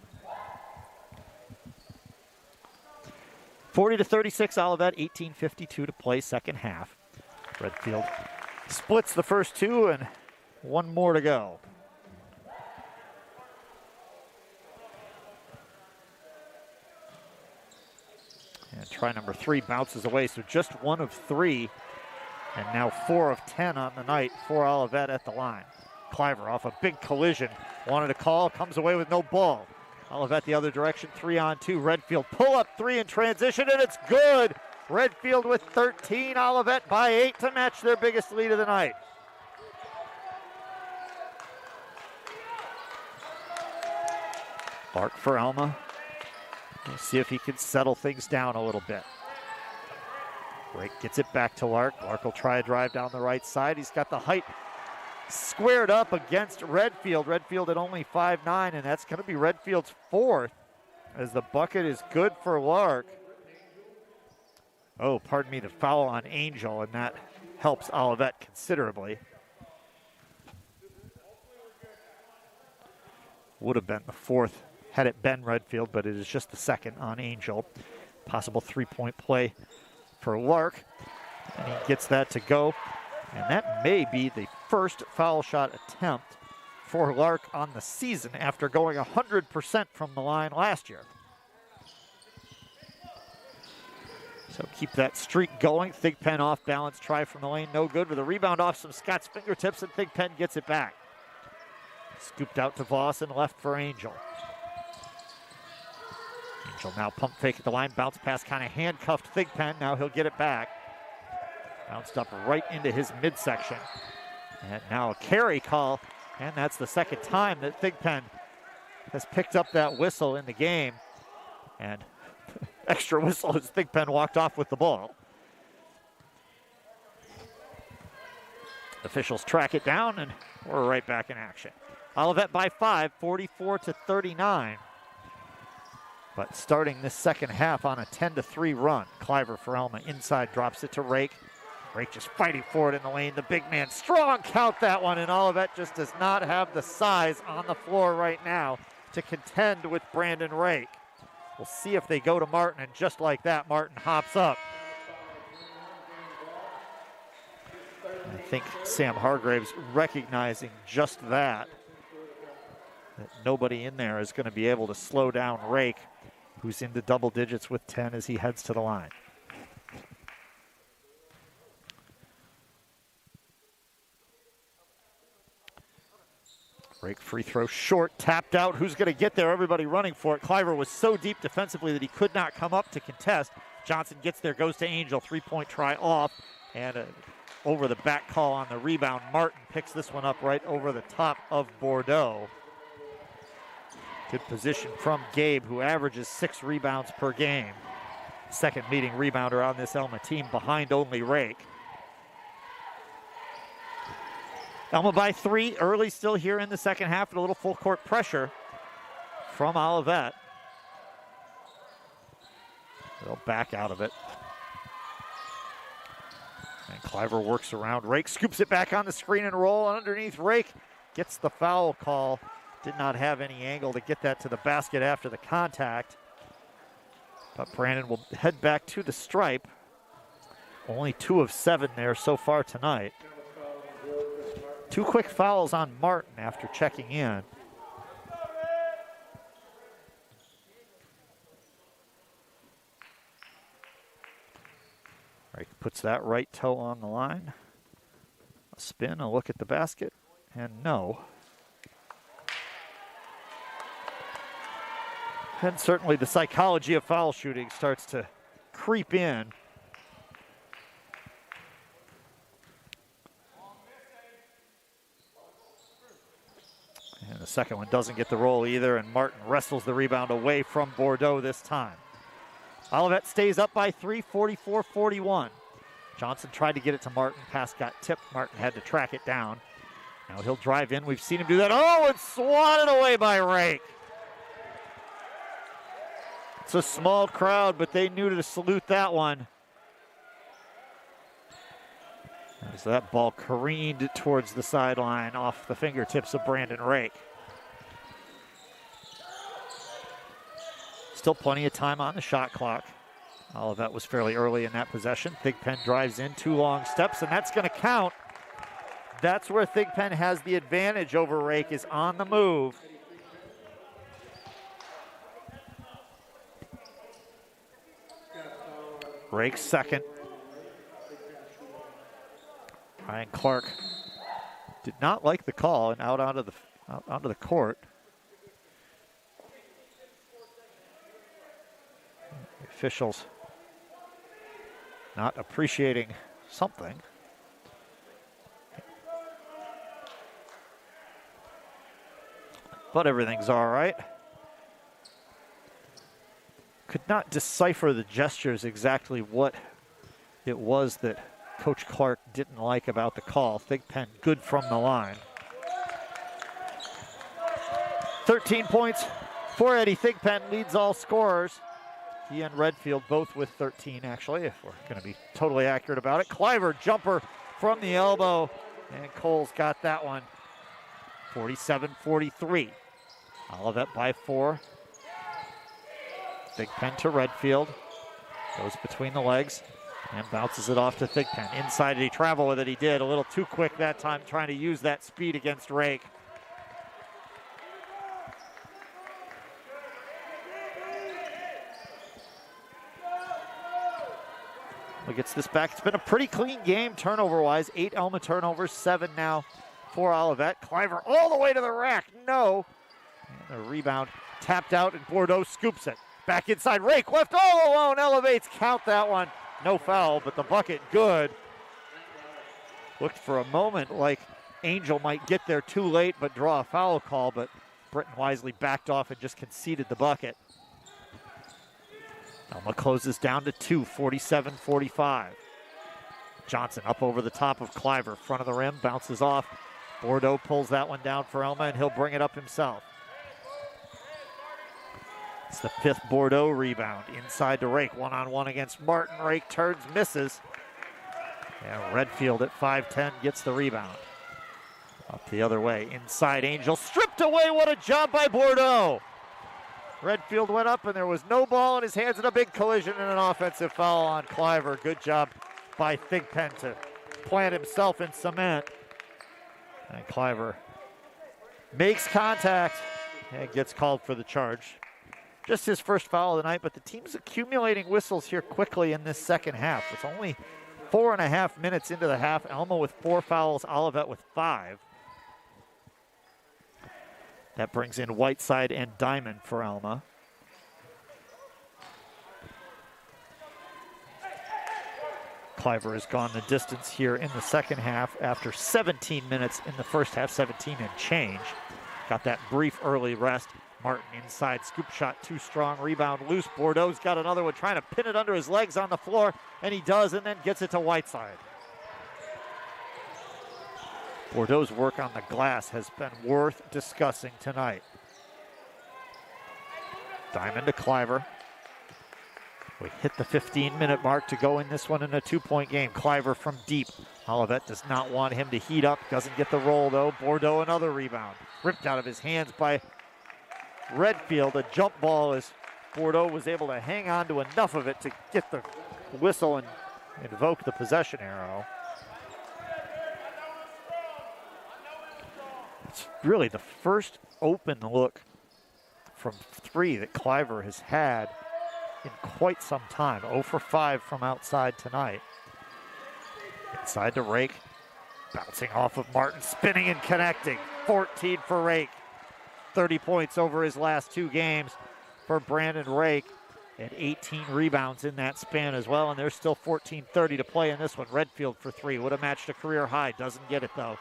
40-36 Olivet, 18:52 to play second half. Redfield splits the first 2 and 1 more to go. And try number 3 bounces away, so just 1 of 3. And now 4 of 10 on the night for Olivet at the line. Cliver off a big collision. Wanted a call, comes away with no ball. Olivet the other direction, 3-on-2. Redfield pull up 3 in transition, and it's good. Redfield with 13, Olivet by 8 to match their biggest lead of the night. Lark for Alma. We'll see if he can settle things down a little bit. Rake gets it back to Lark. Lark will try a drive down the right side. He's got the height squared up against Redfield. Redfield at only 5'9", and that's going to be Redfield's 4th as the bucket is good for Lark. Oh, pardon me, the foul on Angel, and that helps Olivet considerably. Would have been the 4th had it been Redfield, but it is just the 2nd on Angel. Possible 3-point play for Lark, and he gets that to go. And that may be the first foul shot attempt for Lark on the season after going 100% from the line last year. So keep that streak going. Thigpen off balance, try from the lane, no good, with a rebound off some Scott's fingertips, and Thigpen gets it back. Scooped out to Voss and left for Angel. Angel now pump fake at the line, bounce pass, kind of handcuffed Thigpen. Now he'll get it back. Bounced up right into his midsection. And now a carry call, and that's the 2nd time that Thigpen has picked up that whistle in the game. And extra whistle as Thigpen walked off with the ball. Officials track it down, and we're right back in action. Olivet by 5, 44-39. But starting this second half on a 10-3 run. Cliver for Alma, inside, drops it to Rake. Rake just fighting for it in the lane. The big man, strong count that one, and Olivet just does not have the size on the floor right now to contend with Brandon Rake. We'll see if they go to Martin, and just like that, Martin hops up. I think Sam Hargraves recognizing just that nobody in there is going to be able to slow down Rake, who's into double digits with 10 as he heads to the line. Rake free throw short, tapped out. Who's going to get there? Everybody running for it. Cliver was so deep defensively that he could not come up to contest. Johnson gets there, goes to Angel. Three-point try off, and over the back call on the rebound. Martin picks this one up right over the top of Bordeaux. Good position from Gabe, who averages 6 rebounds per game. Second leading rebounder on this Alma team, behind only Rake. Alma by 3, early still here in the second half, and a little full court pressure from Olivet. They'll back out of it. And Cliver works around Rake, scoops it back on the screen and roll underneath Rake. Gets the foul call. Did not have any angle to get that to the basket after the contact. But Brandon will head back to the stripe. Only 2 of 7 there so far tonight. 2 quick fouls on Martin after checking in. Rake puts that right toe on the line. A spin, a look at the basket, and no. And certainly the psychology of foul shooting starts to creep in. And the second one doesn't get the roll either, and Martin wrestles the rebound away from Bordeaux this time. Olivet stays up by 3, 44-41. Johnson tried to get it to Martin. Pass got tipped. Martin had to track it down. Now he'll drive in. We've seen him do that. Oh, and swatted away by Rake. It's a small crowd, but they knew to salute that one. As that ball careened towards the sideline off the fingertips of Brandon Rake. Still plenty of time on the shot clock. Olivet was fairly early in that possession. Thigpen drives in 2 long steps, and that's going to count. That's where Thigpen has the advantage over Rake, is on the move. Rake's second. Ryan Clark did not like the call and out onto the court. The officials not appreciating something. But everything's all right. Could not decipher the gestures exactly what it was that Coach Clark didn't like about the call. Thigpen good from the line. 13 points for Eddie Thigpen, leads all scorers. He and Redfield both with 13, actually, if we're going to be totally accurate about it. Cliver jumper from the elbow, and Cole's got that one. 47-43. Olivet by 4. Thigpen to Redfield. Goes between the legs and bounces it off to Thigpen. Inside, did he travel with it? He did. A little too quick that time, trying to use that speed against Rake. He gets this back. It's been a pretty clean game turnover-wise. 8 Alma turnovers, 7 now for Olivet. Cliver all the way to the rack. No. And a rebound tapped out, and Bordeaux scoops it. Back inside, Rake left all alone, elevates, count that one. No foul, but the bucket good. Looked for a moment like Angel might get there too late but draw a foul call, but Britton wisely backed off and just conceded the bucket. Alma closes down to 2, 47-45. Johnson up over the top of Cliver, front of the rim, bounces off. Bordeaux pulls that one down for Alma, and he'll bring it up himself. It's the 5th Bordeaux rebound. Inside to Rake, one-on-one against Martin. Rake turns, misses. And Redfield at 5'10" gets the rebound. Up the other way, inside Angel, stripped away. What a job by Bordeaux. Redfield went up and there was no ball in his hands, and a big collision and an offensive foul on Cliver. Good job by Thigpen to plant himself in cement. And Cliver makes contact and gets called for the charge. Just his first foul of the night, but the team's accumulating whistles here quickly in this second half. It's only 4.5 minutes into the half. Alma with 4 fouls, Olivet with 5. That brings in Whiteside and Diamond for Alma. Cliver has gone the distance here in the second half after 17 minutes in the first half, 17 and change. Got that brief early rest. Martin inside, scoop shot too strong, rebound loose. Bordeaux's got another one, trying to pin it under his legs on the floor, and he does, and then gets it to Whiteside. Bordeaux's work on the glass has been worth discussing tonight. Diamond to Cliver. We hit the 15-minute mark to go in this one in a 2-point game. Cliver from deep. Olivet does not want him to heat up. Doesn't get the roll, though. Bordeaux another rebound. Ripped out of his hands by Redfield. A jump ball as Bordeaux was able to hang on to enough of it to get the whistle and invoke the possession arrow. It's really the first open look from 3 that Cliver has had in quite some time. 0 for 5 from outside tonight. Inside to Rake. Bouncing off of Martin, spinning and connecting. 14 for Rake. 30 points over his last 2 games for Brandon Rake. And 18 rebounds in that span as well. And there's still 14:30 to play in this one. Redfield for 3. Would have matched a career high. Doesn't get it, though.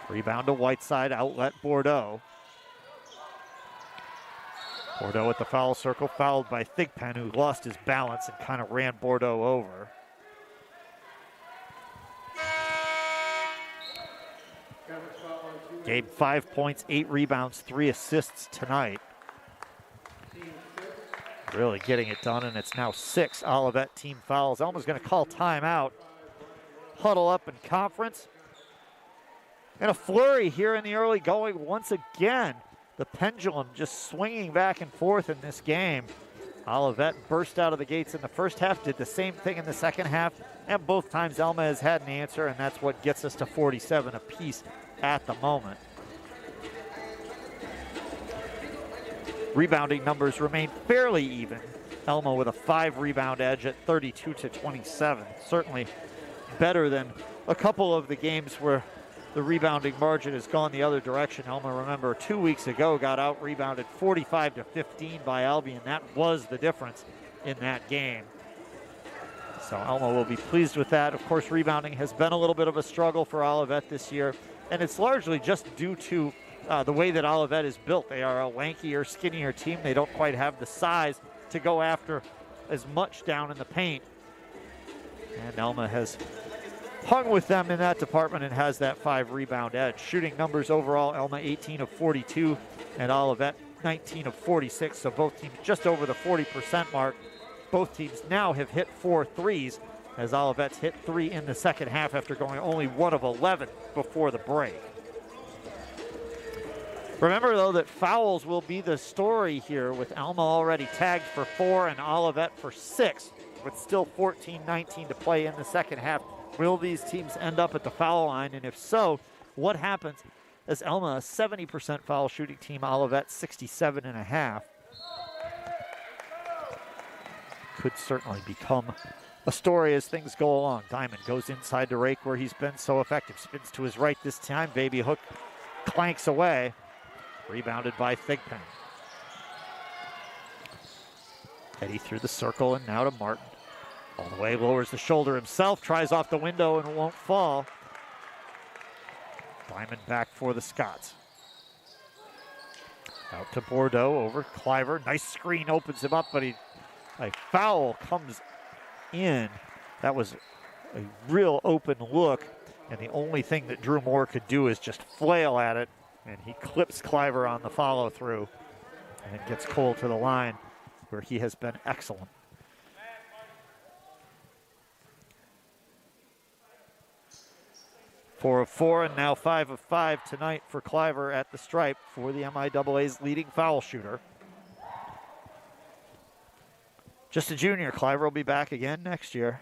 Rebound to Whiteside. Outlet Bordeaux. Bordeaux at the foul circle. Fouled by Thigpen, who lost his balance and kind of ran Bordeaux over. Gabe 5 points, 8 rebounds, 3 assists tonight. Really getting it done, and it's now 6 Olivet team fouls. Alma's going to call timeout. Huddle up in conference. And a flurry here in the early going once again. The pendulum just swinging back and forth in this game. Olivet burst out of the gates in the first half, did the same thing in the second half, and both times Alma has had an answer, and that's what gets us to 47 apiece at the moment. Rebounding numbers remain fairly even. Alma with a 5 rebound edge at 32-27. Certainly better than a couple of the games where the rebounding margin has gone the other direction. Alma, remember, 2 weeks ago got out-rebounded 45-15 by Albion. That was the difference in that game. So Alma will be pleased with that. Of course, rebounding has been a little bit of a struggle for Olivet this year, and it's largely just due to the way that Olivet is built. They are a lankier, skinnier team. They don't quite have the size to go after as much down in the paint. And Alma has hung with them in that department and has that 5 rebound edge. Shooting numbers overall, Alma 18 of 42 and Olivet 19 of 46. So both teams just over the 40% mark. Both teams now have hit 4 threes as Olivet's hit 3 in the second half after going only 1 of 11 before the break. Remember, though, that fouls will be the story here, with Alma already tagged for 4 and Olivet for 6, with still 14-19 to play in the second half. Will these teams end up at the foul line? And if so, what happens as Alma, a 70% foul shooting team, Olivet 67.5. Could certainly become a story as things go along. Diamond goes inside to Rake where he's been so effective. Spins to his right this time. Baby hook clanks away. Rebounded by Thigpen. Eddie through the circle and now to Martin. All the way, lowers the shoulder himself, tries off the window and won't fall. Diamond back for the Scots. Out to Bordeaux, over Cliver. Nice screen, opens him up, but a foul comes in. That was a real open look, and the only thing that Drew Moore could do is just flail at it, and he clips Cliver on the follow-through. And gets Cole to the line, where he has been excellent. 4 of 4 and now 5 of 5 tonight for Cliver at the stripe for the MIAA's leading foul shooter. Just a junior, Cliver will be back again next year.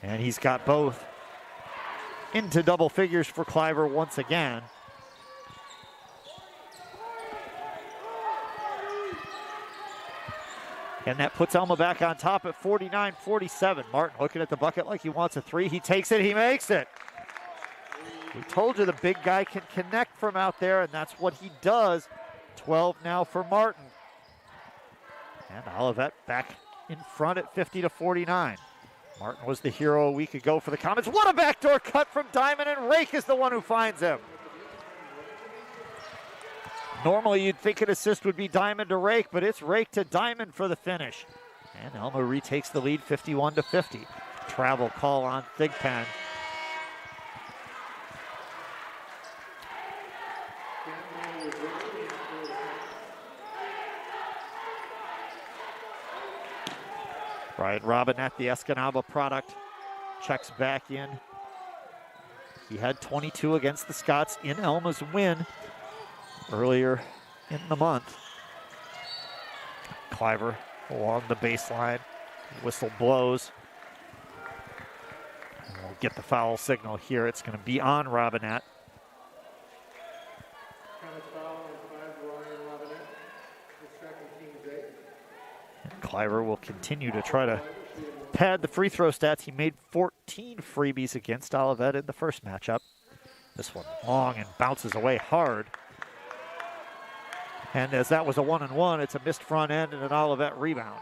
And he's got both into double figures for Cliver once again. And that puts Alma back on top at 49-47. Martin looking at the bucket like he wants a three. He takes it, he makes it. We told you the big guy can connect from out there, and that's what he does. 12 now for Martin. And Olivet back in front at 50-49. Martin was the hero a week ago for the Comets. What a backdoor cut from Diamond, and Rake is the one who finds him. Normally you'd think an assist would be Diamond to Rake, but it's Rake to Diamond for the finish. And Alma retakes the lead 51-50. Travel call on Thigpen. Ryan Robinette, the Escanaba product, checks back in. He had 22 against the Scots in Alma's win earlier in the month. Cliver along the baseline. Whistle blows. And we'll get the foul signal here. It's going to be on Robinette. And Cliver will continue to try to pad the free throw stats. He made 14 freebies against Olivet in the first matchup. This one long and bounces away hard. And as that was a 1-and-1, it's a missed front end and an Olivet rebound.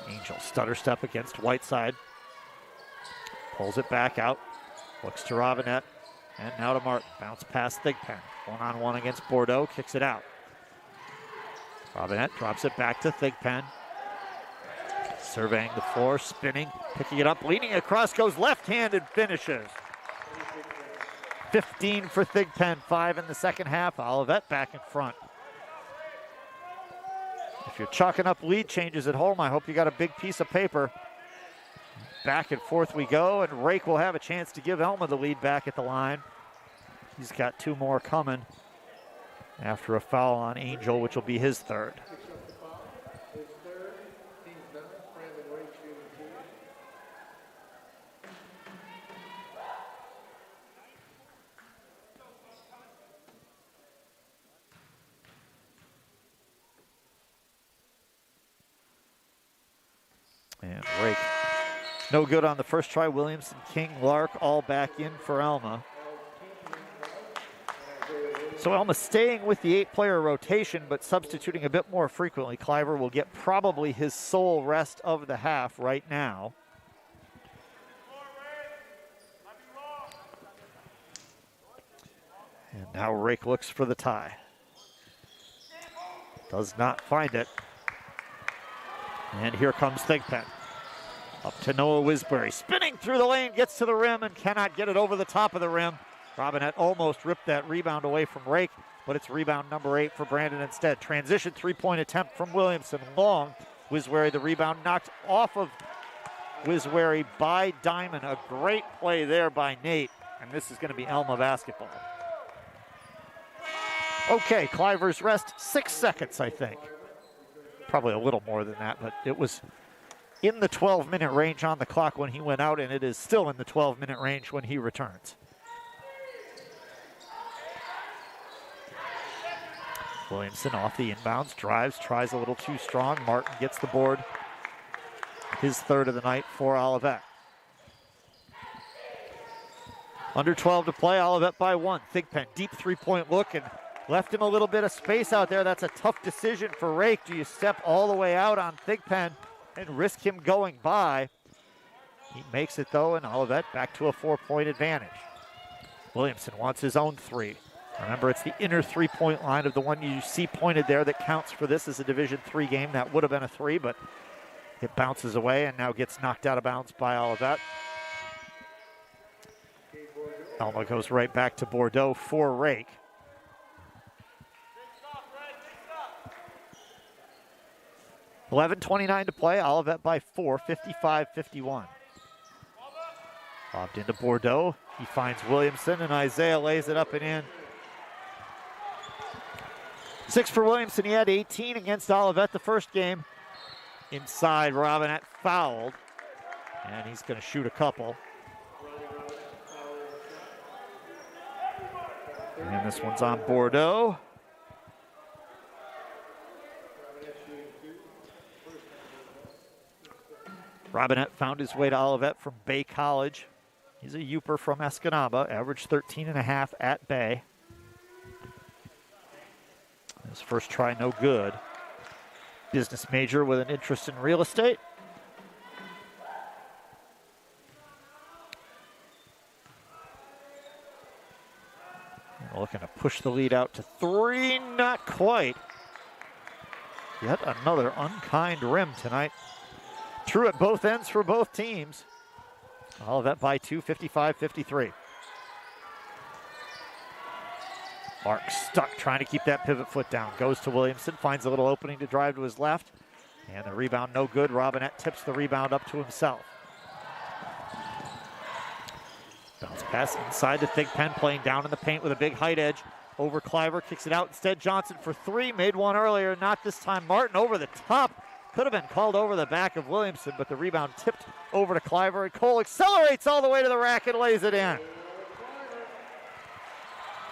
Angel stutter step against Whiteside. Pulls it back out. Looks to Robinette. And now to Martin. Bounce past Thigpen. 1-on-1 against Bordeaux. Kicks it out. Robinette drops it back to Thigpen. Surveying the floor. Spinning. Picking it up. Leaning across. Goes left-handed. Finishes. 15 for Thigpen, 5 in the second half. Olivet back in front. If you're chalking up lead changes at home, I hope you got a big piece of paper. Back and forth we go, and Rake will have a chance to give Alma the lead back at the line. He's got 2 more coming after a foul on Angel, which will be his third. And Rake, no good on the first try. Williamson, King, Lark, all back in for Alma. So Alma staying with the 8-player rotation, but substituting a bit more frequently. Cliver will get probably his sole rest of the half right now. And now Rake looks for the tie. Does not find it. And here comes Thigpen. Up to Noah Wisbury. Spinning through the lane, gets to the rim and cannot get it over the top of the rim. Robinette almost ripped that rebound away from Rake, but it's rebound number 8 for Brandon instead. Transition 3-point attempt from Williamson. Long. Wisbury, the rebound knocked off of Wisbury by Diamond. A great play there by Nate. And this is going to be Alma basketball. Okay, Cliver's rest, 6 seconds, I think. Probably a little more than that, but it was in the 12-minute range on the clock when he went out, and it is still in the 12-minute range when he returns. Williamson off the inbounds, drives, tries a little too strong. Martin gets the board. His third of the night for Olivet. Under 12 to play, Olivet by 1. Thigpen, deep 3-point look, and left him a little bit of space out there. That's a tough decision for Rake. Do you step all the way out on Thigpen and risk him going by? He makes it, though, and Olivet back to a 4-point advantage. Williamson wants his own 3. Remember, it's the inner 3-point line of the one you see pointed there that counts for this as a Division III game. That would have been a 3, but it bounces away and now gets knocked out of bounds by Olivet. Alma goes right back to Bordeaux for Rake. 11:29 to play. Olivet by 4, 55-51. Lobbed into Bordeaux. He finds Williamson, and Isaiah lays it up and in. 6 for Williamson. He had 18 against Olivet the first game. Inside, Robinette fouled, and he's going to shoot a couple. And this one's on Bordeaux. Robinette found his way to Olivet from Bay College. He's a Yooper from Escanaba, averaged 13.5 at Bay. His first try, no good. Business major with an interest in real estate. Looking to push the lead out to 3, not quite. Yet another unkind rim tonight. True at both ends for both teams. Olivet by 2, 55-53. Mark stuck trying to keep that pivot foot down. Goes to Williamson, finds a little opening to drive to his left. And the rebound no good. Robinette tips the rebound up to himself. Bounce pass inside to Thigpen, playing down in the paint with a big height edge. Over Cliver, kicks it out instead. Johnson for 3, made one earlier, not this time. Martin over the top. Could have been called over the back of Williamson, but the rebound tipped over to Cliver, and Cole accelerates all the way to the rack and lays it in.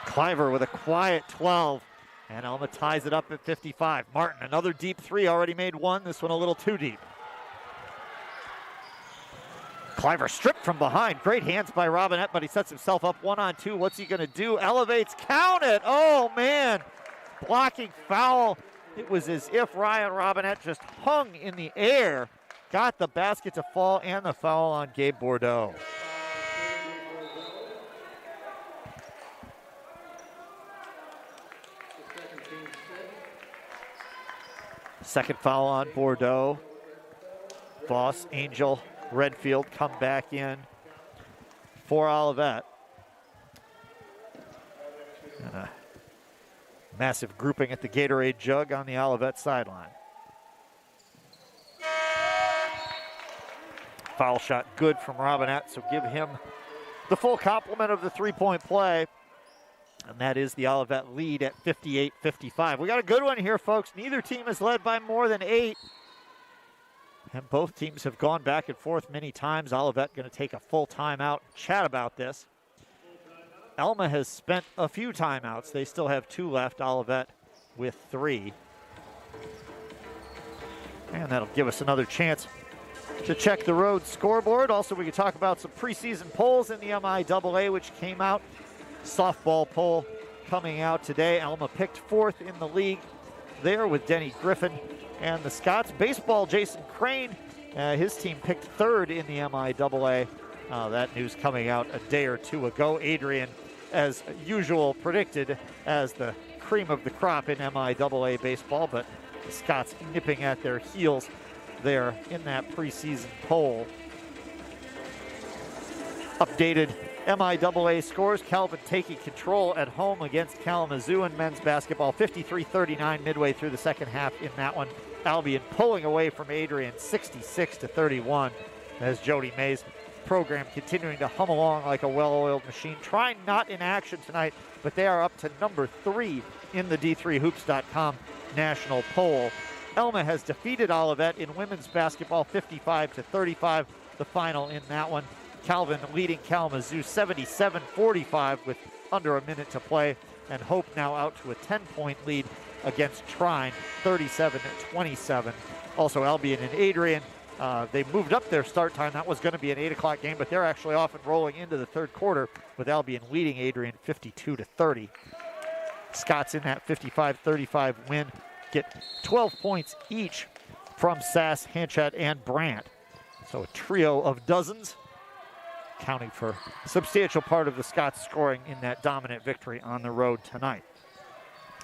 Cliver with a quiet 12, and Alma ties it up at 55. Martin, another deep 3, already made one. This one a little too deep. Cliver stripped from behind. Great hands by Robinette, but he sets himself up 1-on-2. What's he going to do? Elevates, count it. Oh, man. Blocking foul. It was as if Ryan Robinette just hung in the air, got the basket to fall, and the foul on Gabe Bordeaux. Second foul on Bordeaux. Voss, Angel, Redfield come back in for Olivet. And a massive grouping at the Gatorade jug on the Olivet sideline. Foul shot good from Robinette, so give him the full complement of the three-point play. And that is the Olivet lead at 58-55. We got a good one here, folks. Neither team is led by more than 8. And both teams have gone back and forth many times. Olivet going to take a full timeout and chat about this. Alma has spent a few timeouts. They still have 2 left. Olivet with 3. And that'll give us another chance to check the road scoreboard. Also, we can talk about some preseason polls in the MIAA, which came out. Softball poll coming out today. Alma picked 4th in the league there with Denny Griffin and the Scots. Baseball, Jason Crane, his team picked 3rd in the MIAA. That news coming out a day or 2 ago. Adrian, as usual, predicted as the cream of the crop in MIAA baseball, but the Scots nipping at their heels there in that preseason poll. Updated MIAA scores. Calvin taking control at home against Kalamazoo in men's basketball. 53-39 midway through the second half in that one. Albion pulling away from Adrian 66-31 as Jody Mays' program continuing to hum along like a well-oiled machine. Trying not in action tonight, but they are up to number 3 in the D3Hoops.com national poll. Alma has defeated Olivet in women's basketball 55-35, the final in that one. Calvin leading Kalamazoo 77-45 with under a minute to play, and Hope now out to a 10-point lead against Trine 37-27. Also Albion and Adrian, they moved up their start time. That was going to be an 8 o'clock game, but they're actually off and rolling into the third quarter with Albion leading Adrian 52-30. Scots in that 55-35 win get 12 points each from Sass, Hanchat, and Brandt. So a trio of dozens, accounting for a substantial part of the Scots scoring in that dominant victory on the road tonight.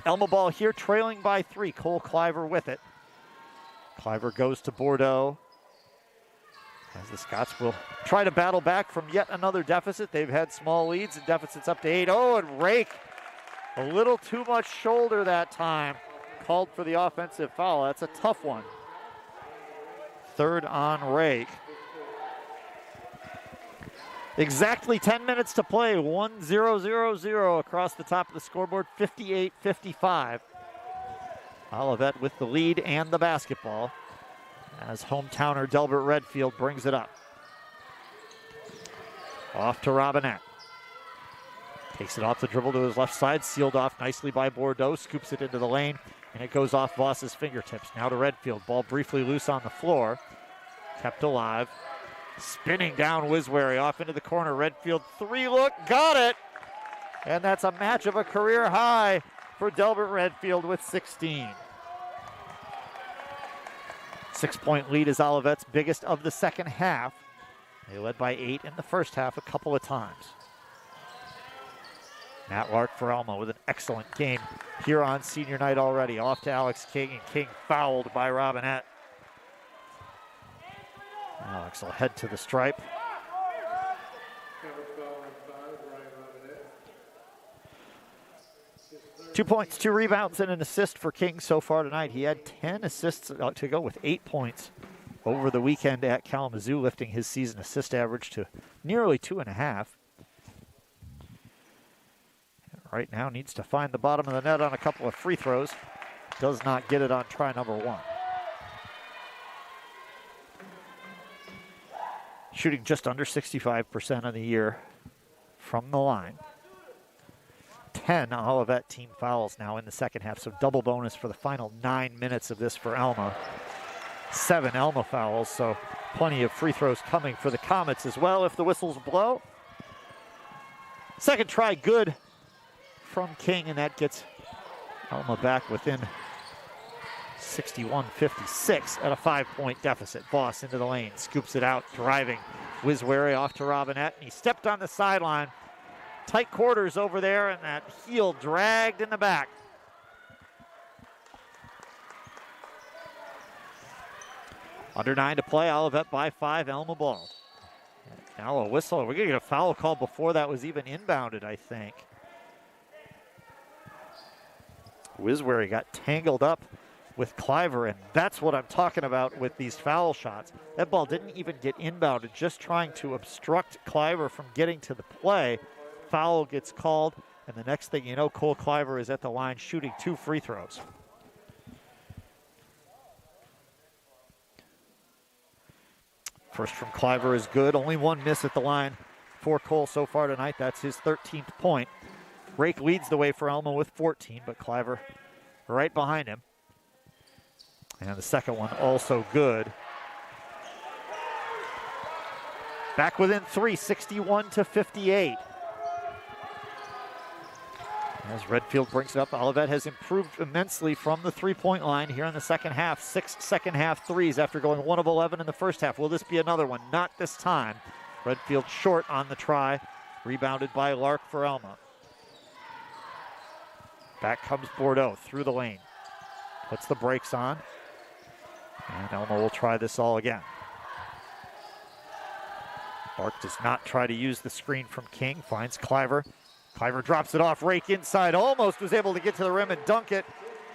Alma ball here, trailing by 3. Cole Cliver with it. Cliver goes to Bordeaux, as the Scots will try to battle back from yet another deficit. They've had small leads and deficits up to 8. Oh, and Rake, a little too much shoulder that time. Called for the offensive foul. That's a tough one. Third on Rake. Exactly 10 minutes to play. 1-0-0-0 across the top of the scoreboard. 58-55. Olivet with the lead and the basketball as hometowner Delbert Redfield brings it up. Off to Robinette. Takes it off the dribble to his left side, sealed off nicely by Bordeaux, scoops it into the lane, and it goes off Voss's fingertips. Now to Redfield, ball briefly loose on the floor, kept alive. Spinning down Wiswary off into the corner. Redfield three look, got it! And that's a match of a career high for Delbert Redfield with 16. 6-point lead is Olivet's biggest of the second half. They led by 8 in the first half a couple of times. Matt Lark for Alma with an excellent game here on senior night already. Off to Alex King, and King fouled by Robinette. Alex will head to the stripe. 2 points, 2 rebounds, and an assist for King so far tonight. He had 10 assists to go with 8 points over the weekend at Kalamazoo, lifting his season assist average to nearly 2.5. Right now needs to find the bottom of the net on a couple of free throws. Does not get it on try number 1. Shooting just under 65% on the year from the line. 10 Olivet team fouls now in the second half, so double bonus for the final 9 minutes of this for Alma. 7 Alma fouls, so plenty of free throws coming for the Comets as well if the whistles blow. Second try good from King, and that gets Alma back within 61-56 at a 5-point deficit. Voss into the lane, scoops it out, driving. Wiswary off to Robinette, and he stepped on the sideline. Tight quarters over there, and that heel dragged in the back. Under 9 to play, Olivet by 5, Alma ball. Now a whistle. We're going to get a foul call before that was even inbounded, I think. Wiswary got tangled up with Cliver, and that's what I'm talking about with these foul shots. That ball didn't even get inbounded, just trying to obstruct Cliver from getting to the play. Foul gets called, and the next thing you know, Cole Cliver is at the line shooting 2 free throws. First from Cliver is good. Only 1 miss at the line for Cole so far tonight. That's his 13th point. Rake leads the way for Alma with 14, but Cliver right behind him. And the second one also good. Back within 3, 61-58. As Redfield brings it up, Olivet has improved immensely from the three-point line here in the second half. 6 second-half threes after going 1 of 11 in the first half. Will this be another one? Not this time. Redfield short on the try. Rebounded by Lark for Alma. Back comes Bordeaux through the lane. Puts the brakes on. And Alma will try this all again. Lark does not try to use the screen from King. Finds Cliver. Cliver drops it off. Rake inside. Almost was able to get to the rim and dunk it.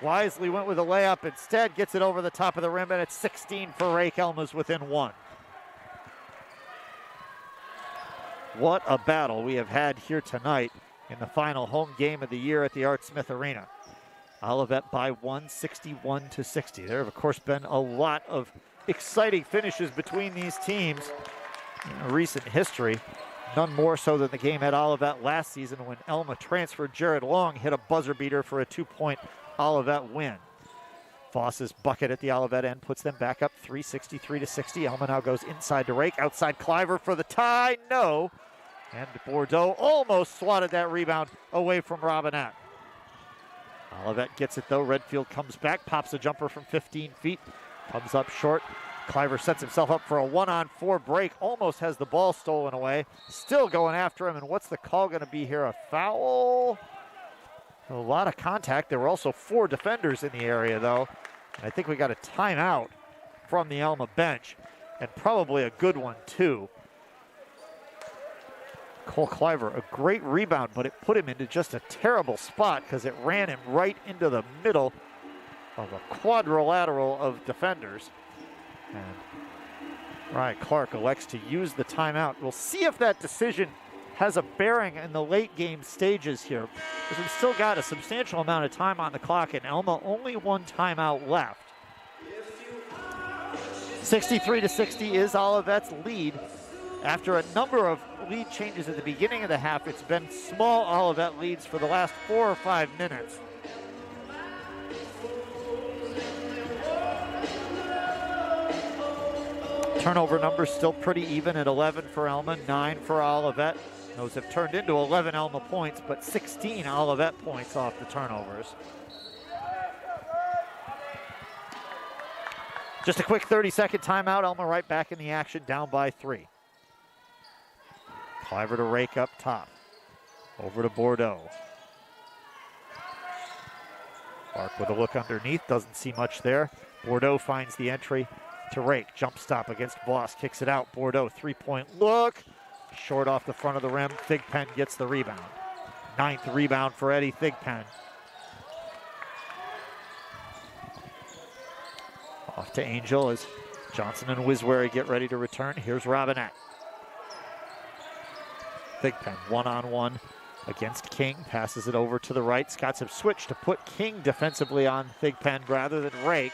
Wisely went with a layup instead. Gets it over the top of the rim, and it's 16 for Rake. Alma's within 1. What a battle we have had here tonight in the final home game of the year at the Art Smith Arena. Olivet by 1, 61-60. There have, of course, been a lot of exciting finishes between these teams in recent history. None more so than the game at Olivet last season when Alma transferred Jared Long hit a buzzer beater for a 2-point Olivet win. Voss's bucket at the Olivet end puts them back up 63-60. Alma now goes inside to Rake. Outside Cliver for the tie. No. And Bordeaux almost swatted that rebound away from Robinette. Olivet gets it though. Redfield comes back, pops a jumper from 15 feet, comes up short. Cliver sets himself up for a 1-on-4 break. Almost has the ball stolen away. Still going after him, and what's the call going to be here? A foul? A lot of contact. There were also 4 defenders in the area though. And I think we got a timeout from the Alma bench, and probably a good one too. Cole Cliver, a great rebound, but it put him into just a terrible spot because it ran him right into the middle of a quadrilateral of defenders. And Ryan Clark elects to use the timeout. We'll see if that decision has a bearing in the late game stages here, because we've still got a substantial amount of time on the clock, and Alma only one timeout left. 63-60 is Olivet's lead. After a number of lead changes at the beginning of the half, it's been small Olivet leads for the last 4 or 5 minutes. Turnover numbers still pretty even at 11 for Alma, 9 for Olivet. Those have turned into 11 Alma points, but 16 Olivet points off the turnovers. Just a quick 30-second timeout. Alma right back in the action, down by 3. Cliver to Rake up top. Over to Bordeaux. Clark with a look underneath, doesn't see much there. Bordeaux finds the entry to Rake. Jump stop against Voss, kicks it out. Bordeaux, three-point look. Short off the front of the rim. Thigpen gets the rebound. 9th rebound for Eddie Thigpen. Off to Angel as Johnson and Wiswary get ready to return. Here's Robinette. Thigpen one-on-one against King. Passes it over to the right. Scots have switched to put King defensively on Thigpen rather than Rake.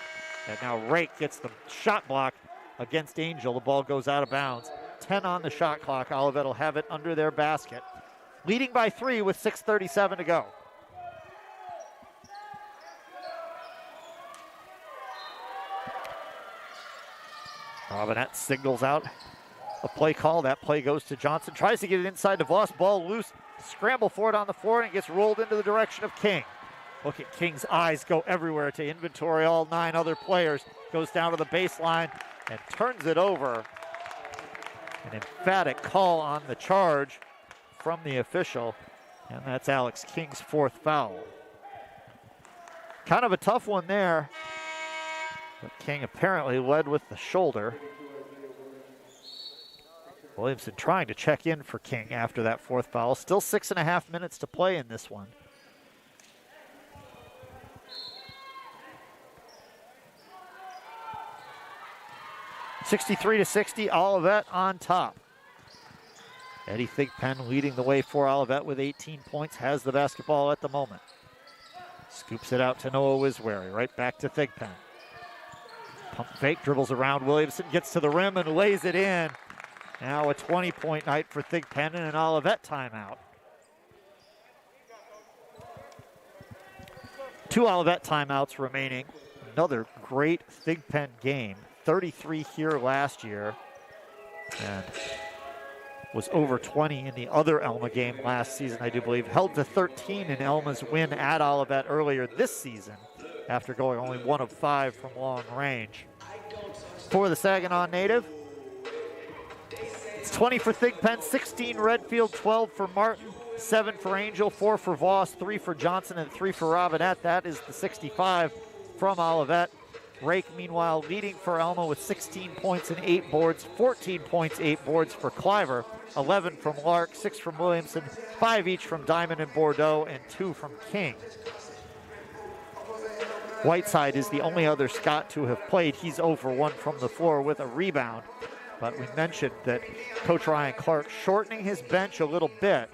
And now Rake gets the shot block against Angel. The ball goes out of bounds. 10 on the shot clock. Olivet will have it under their basket. Leading by 3 with 6:37 to go. Robinette signals out a play call. That play goes to Johnson. Tries to get it inside to Voss. Ball loose. Scramble for it on the floor, and it gets rolled into the direction of King. Look at King's eyes go everywhere to inventory all 9 other players. Goes down to the baseline and turns it over. An emphatic call on the charge from the official, and that's Alex King's 4th foul. Kind of a tough one there, but King apparently led with the shoulder. Williamson trying to check in for King after that 4th foul. Still 6.5 minutes to play in this one. (63-60), Olivet on top. Eddie Thigpen leading the way for Olivet with 18 points, has the basketball at the moment. Scoops it out to Noah Wiswary, right back to Thigpen. Pump fake, dribbles around Williamson, gets to the rim and lays it in. Now a 20-point night for Thigpen and an Olivet timeout. 2 Olivet timeouts remaining. Another great Thigpen game. 33 here last year, and was over 20 in the other Alma game last season, I do believe. Held to 13 in Alma's win at Olivet earlier this season after going only 1 of 5 from long range. For the Saginaw native, it's 20 for Thigpen, 16 Redfield, 12 for Martin, 7 for Angel, 4 for Voss, 3 for Johnson, and 3 for Robinette. That is the 65 from Olivet. Rake, meanwhile, leading for Alma with 16 points and 8 boards, 14 points, 8 boards for Cliver, 11 from Lark, 6 from Williamson, 5 each from Diamond and Bordeaux, and 2 from King. Whiteside is the only other Scot to have played. He's 0 for 1 from the floor with a rebound. But we mentioned that Coach Ryan Clark shortening his bench a little bit.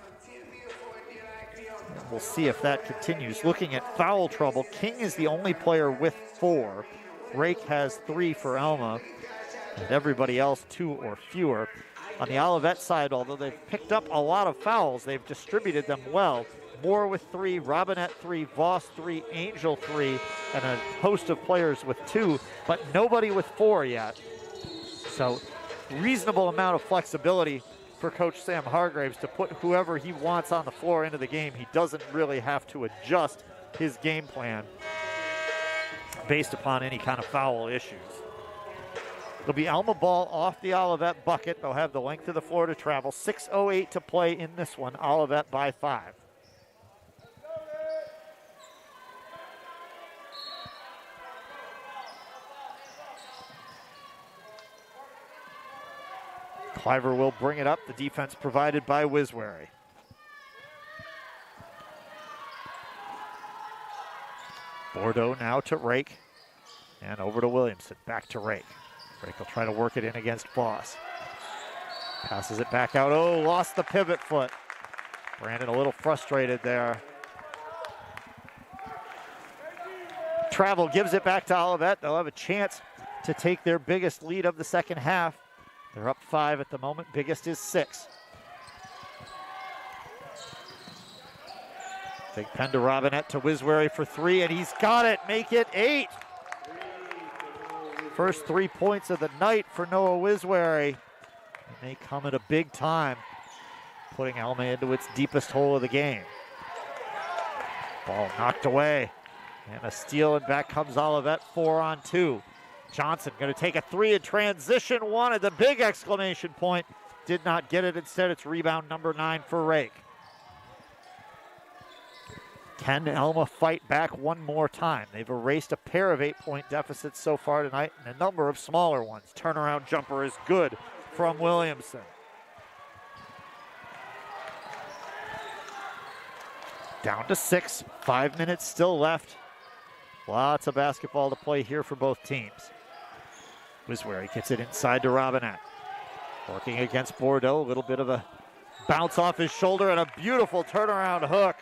We'll see if that continues. Looking at foul trouble, King is the only player with 4. Rake has 3 for Alma, and everybody else 2 or fewer. On the Olivet side, although they've picked up a lot of fouls, they've distributed them well. Moore with 3, Robinette 3, Voss 3, Angel 3, and a host of players with 2, but nobody with 4 yet. So reasonable amount of flexibility for Coach Sam Hargraves to put whoever he wants on the floor into the game. He doesn't really have to adjust his game plan based upon any kind of foul issues. It'll be Alma ball off the Olivet bucket. They'll have the length of the floor to travel. 6:08 to play in this one. Olivet by 5. Cliver will bring it up. The defense provided by Wiswary. Bordeaux now to Rake. And over to Williamson. Back to Rake. Rake will try to work it in against Voss. Passes it back out. Oh, lost the pivot foot. Brandon a little frustrated there. Travel gives it back to Olivet. They'll have a chance to take their biggest lead of the second half. They're up 5 at the moment. Biggest is 6. Big pen to Robinette to Wiswary for 3, and he's got it. Make it 8. First 3 points of the night for Noah Wiswary. And they come at a big time, putting Alma into its deepest hole of the game. Ball knocked away. And a steal, and back comes Olivet, 4-on-2. Johnson going to take a 3 in transition. Wanted the big exclamation point. Did not get it. Instead, it's rebound number 9 for Rake. Can Alma fight back one more time? They've erased a pair of 8-point deficits so far tonight and a number of smaller ones. Turnaround jumper is good from Williamson. Down to 6. 5 minutes still left. Lots of basketball to play here for both teams. Wiswary gets it inside to Robinette. Working against Bordeaux. A little bit of a bounce off his shoulder and a beautiful turnaround hook.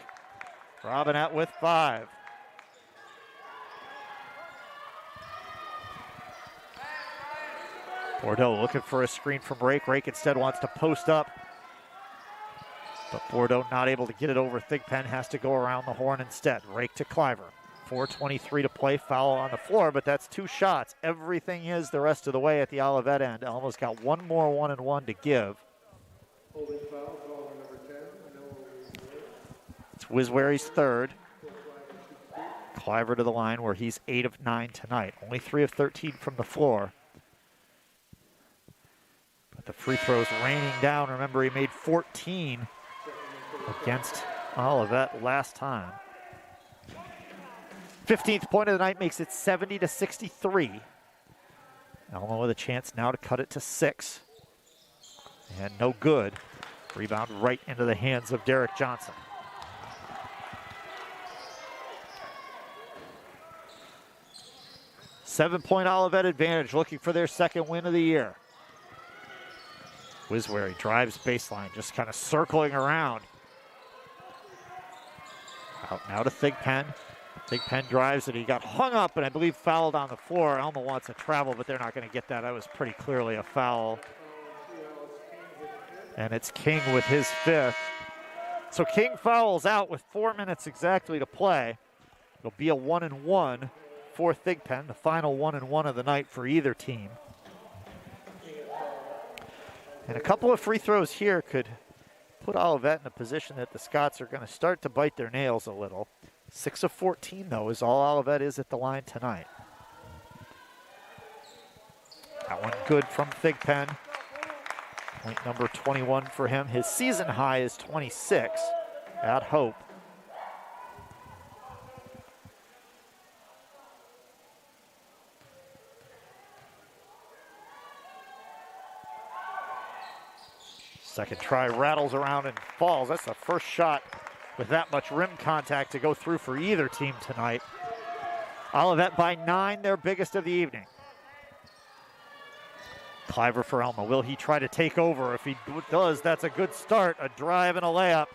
Robinette with 5. Bordeaux looking for a screen from Rake. Rake instead wants to post up. But Bordeaux not able to get it over Thigpen. Has to go around the horn instead. Rake to Cliver. 4:23 to play. Foul on the floor, but that's 2 shots. Everything is the rest of the way at the Olivet end. Almost got one more 1-and-1 to give. Holding foul, call on number 10. No, It's Wiswary's 3rd. Cliver to the line where he's 8 of 9 tonight. Only 3 of 13 from the floor. But the free throws raining down. Remember, he made 14 against Olivet last time. 15th point of the night makes it 70-63. Alma with a chance now to cut it to 6. And no good. Rebound right into the hands of Derek Johnson. Seven-point Olivet advantage, looking for their second win of the year. Wiswary drives baseline, just kind of circling around. Out now to Thigpen. Thigpen drives it. He got hung up and I believe fouled on the floor. Alma wants a travel, but they're not going to get that. That was pretty clearly a foul. And it's King with his 5th. So King fouls out with 4 minutes exactly to play. It'll be a 1-and-1 for Thigpen, the final 1-and-1 of the night for either team. And a couple of free throws here could put Olivet in a position that the Scots are going to start to bite their nails a little. 6 of 14, though, is all Olivet is at the line tonight. That one good from Thigpen. Point number 21 for him. His season high is 26 at Hope. Second try rattles around and falls. That's the first shot with that much rim contact to go through for either team tonight. Olivet by 9, their biggest of the evening. Cliver for Alma. Will he try to take over? If he does, that's a good start. A drive and a layup.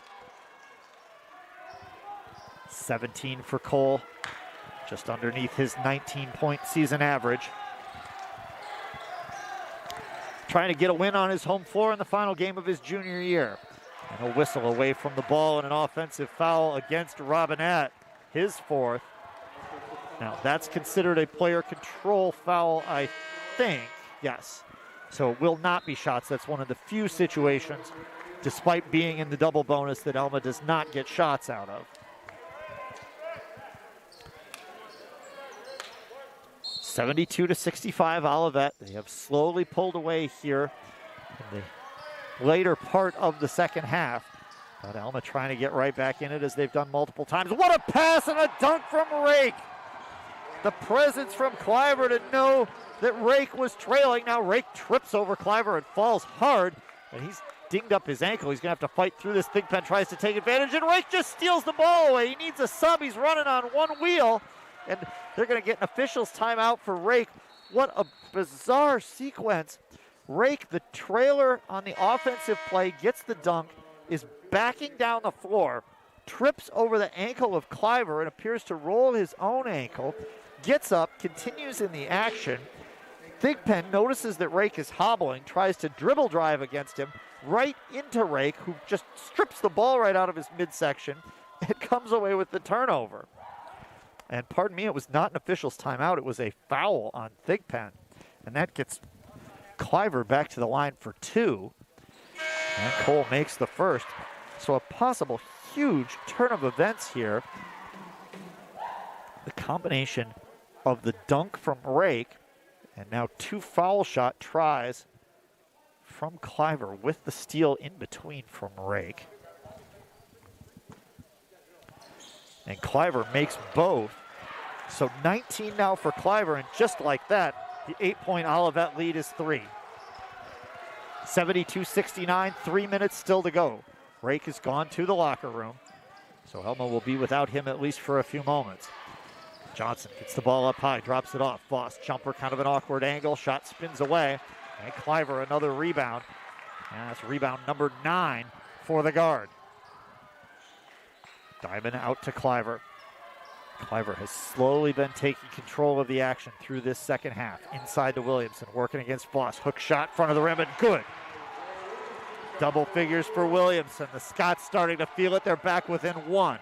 17 for Cole, just underneath his 19-point season average. Trying to get a win on his home floor in the final game of his junior year. And a whistle away from the ball and an offensive foul against Robinette, his 4th. Now that's considered a player control foul, I think. Yes. So it will not be shots. That's one of the few situations, despite being in the double bonus, that Alma does not get shots out of. 72-65 Olivet. They have slowly pulled away here in the later part of the second half. But Alma trying to get right back in it as they've done multiple times. What a pass and a dunk from Rake. The presence from Cliver to know that Rake was trailing. Now Rake trips over Cliver and falls hard. And he's dinged up his ankle. He's going to have to fight through this. Thigpen tries to take advantage and Rake just steals the ball away. He needs a sub. He's running on one wheel. And they're going to get an official's timeout for Rake what a bizarre sequence. Rake, the trailer on the offensive play, gets the dunk, is backing down the floor, trips over the ankle of Cliver and appears to roll his own ankle, gets up, continues in the action. Thigpen notices that Rake is hobbling, tries to dribble drive against him, right into Rake, who just strips the ball right out of his midsection and comes away with the turnover. And pardon me, it was not an official's timeout. It was a foul on Thigpen. And that gets Cliver back to the line for 2. And Cole makes the first. So a possible huge turn of events here. The combination of the dunk from Rake and now 2 foul shot tries from Cliver with the steal in between from Rake. And Cliver makes both. So 19 now for Cliver, and just like that, the 8-point Olivet lead is 3. 72-69, 3 minutes still to go. Rake has gone to the locker room, so Alma will be without him at least for a few moments. Johnson gets the ball up high, drops it off. Voss, jumper, kind of an awkward angle, shot spins away. And Cliver, another rebound. And that's rebound number 9 for the guard. Diamond out to Cliver. Cliver has slowly been taking control of the action through this second half. Inside to Williamson, working against Voss. Hook shot, front of the rim, and good. Double figures for Williamson. The Scots starting to feel it. They're back within 1.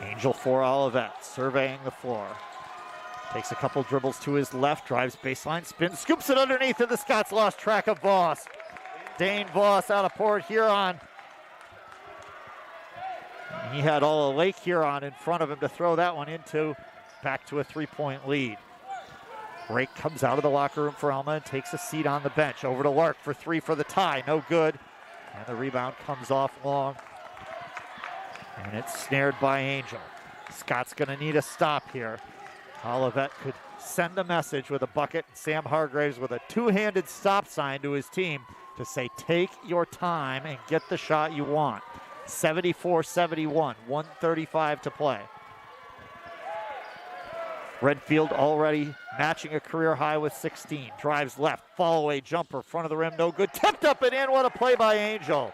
Angel for Olivet, surveying the floor. Takes a couple dribbles to his left, drives baseline, spins, scoops it underneath, and the Scots lost track of Voss. Dane Voss out of Port Huron. He had all of Lake Huron in front of him to throw that one into. Back to a 3-point lead. Rake comes out of the locker room for Alma and takes a seat on the bench. Over to Lark for 3 for the tie. No good. And the rebound comes off long. And it's snared by Angel. Scott's going to need a stop here. Olivet could send a message with a bucket. Sam Hargraves with a 2-handed stop sign to his team to say, take your time and get the shot you want. 74-71, 1:35 to play. Redfield already matching a career high with 16. Drives left, fall away jumper, front of the rim, no good. Tipped up and in, what a play by Angel.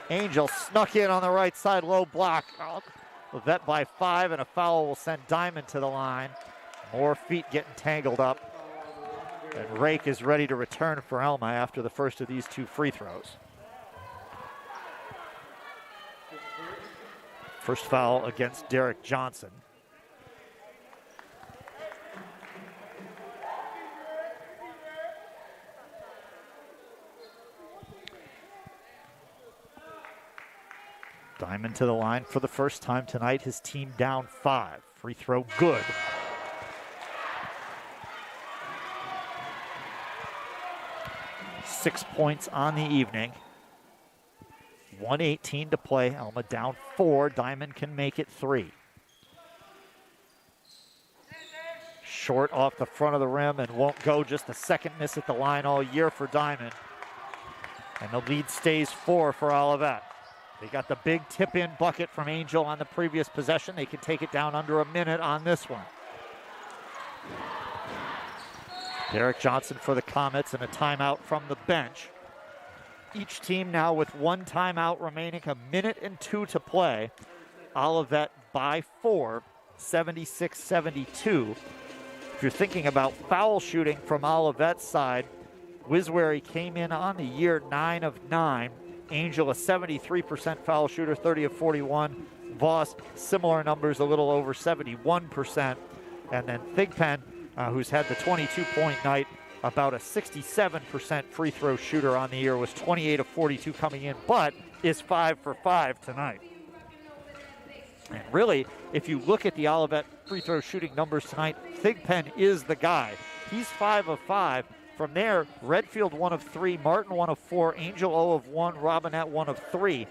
Angel snuck in on the right side, low block. Olivet by 5, and a foul will send Diamond to the line. More feet getting tangled up. And Rake is ready to return for Alma after the first of these 2 free throws. First foul against Derek Johnson. Diamond to the line for the first time tonight. His team down 5. Free throw good. Six points on the evening. 1:18 to play. Alma down 4. Diamond can make it 3. Short off the front of the rim and won't go. Just a second miss at the line all year for Diamond. And the lead stays 4 for Olivet. They got the big tip-in bucket from Angel on the previous possession. They can take it down under a minute on this one. Derek Johnson for the Comets and a timeout from the bench. Each team now with 1 timeout remaining, 1:02 to play. Olivet by 4, 76-72. If you're thinking about foul shooting from Olivet's side, Wiswary came in on the year 9 of 9. Angel, a 73% foul shooter, 30 of 41. Voss, similar numbers, a little over 71%. And then Thigpen, who's had the 22-point night, about a 67% free throw shooter on the year, was 28 of 42 coming in, but is 5 for 5 tonight. And really, if you look at the Olivet free throw shooting numbers tonight, Thigpen is the guy. He's 5 of 5. From there, Redfield 1 of 3, Martin 1 of 4, Angel 0 of 1, Robinette 1 of 3.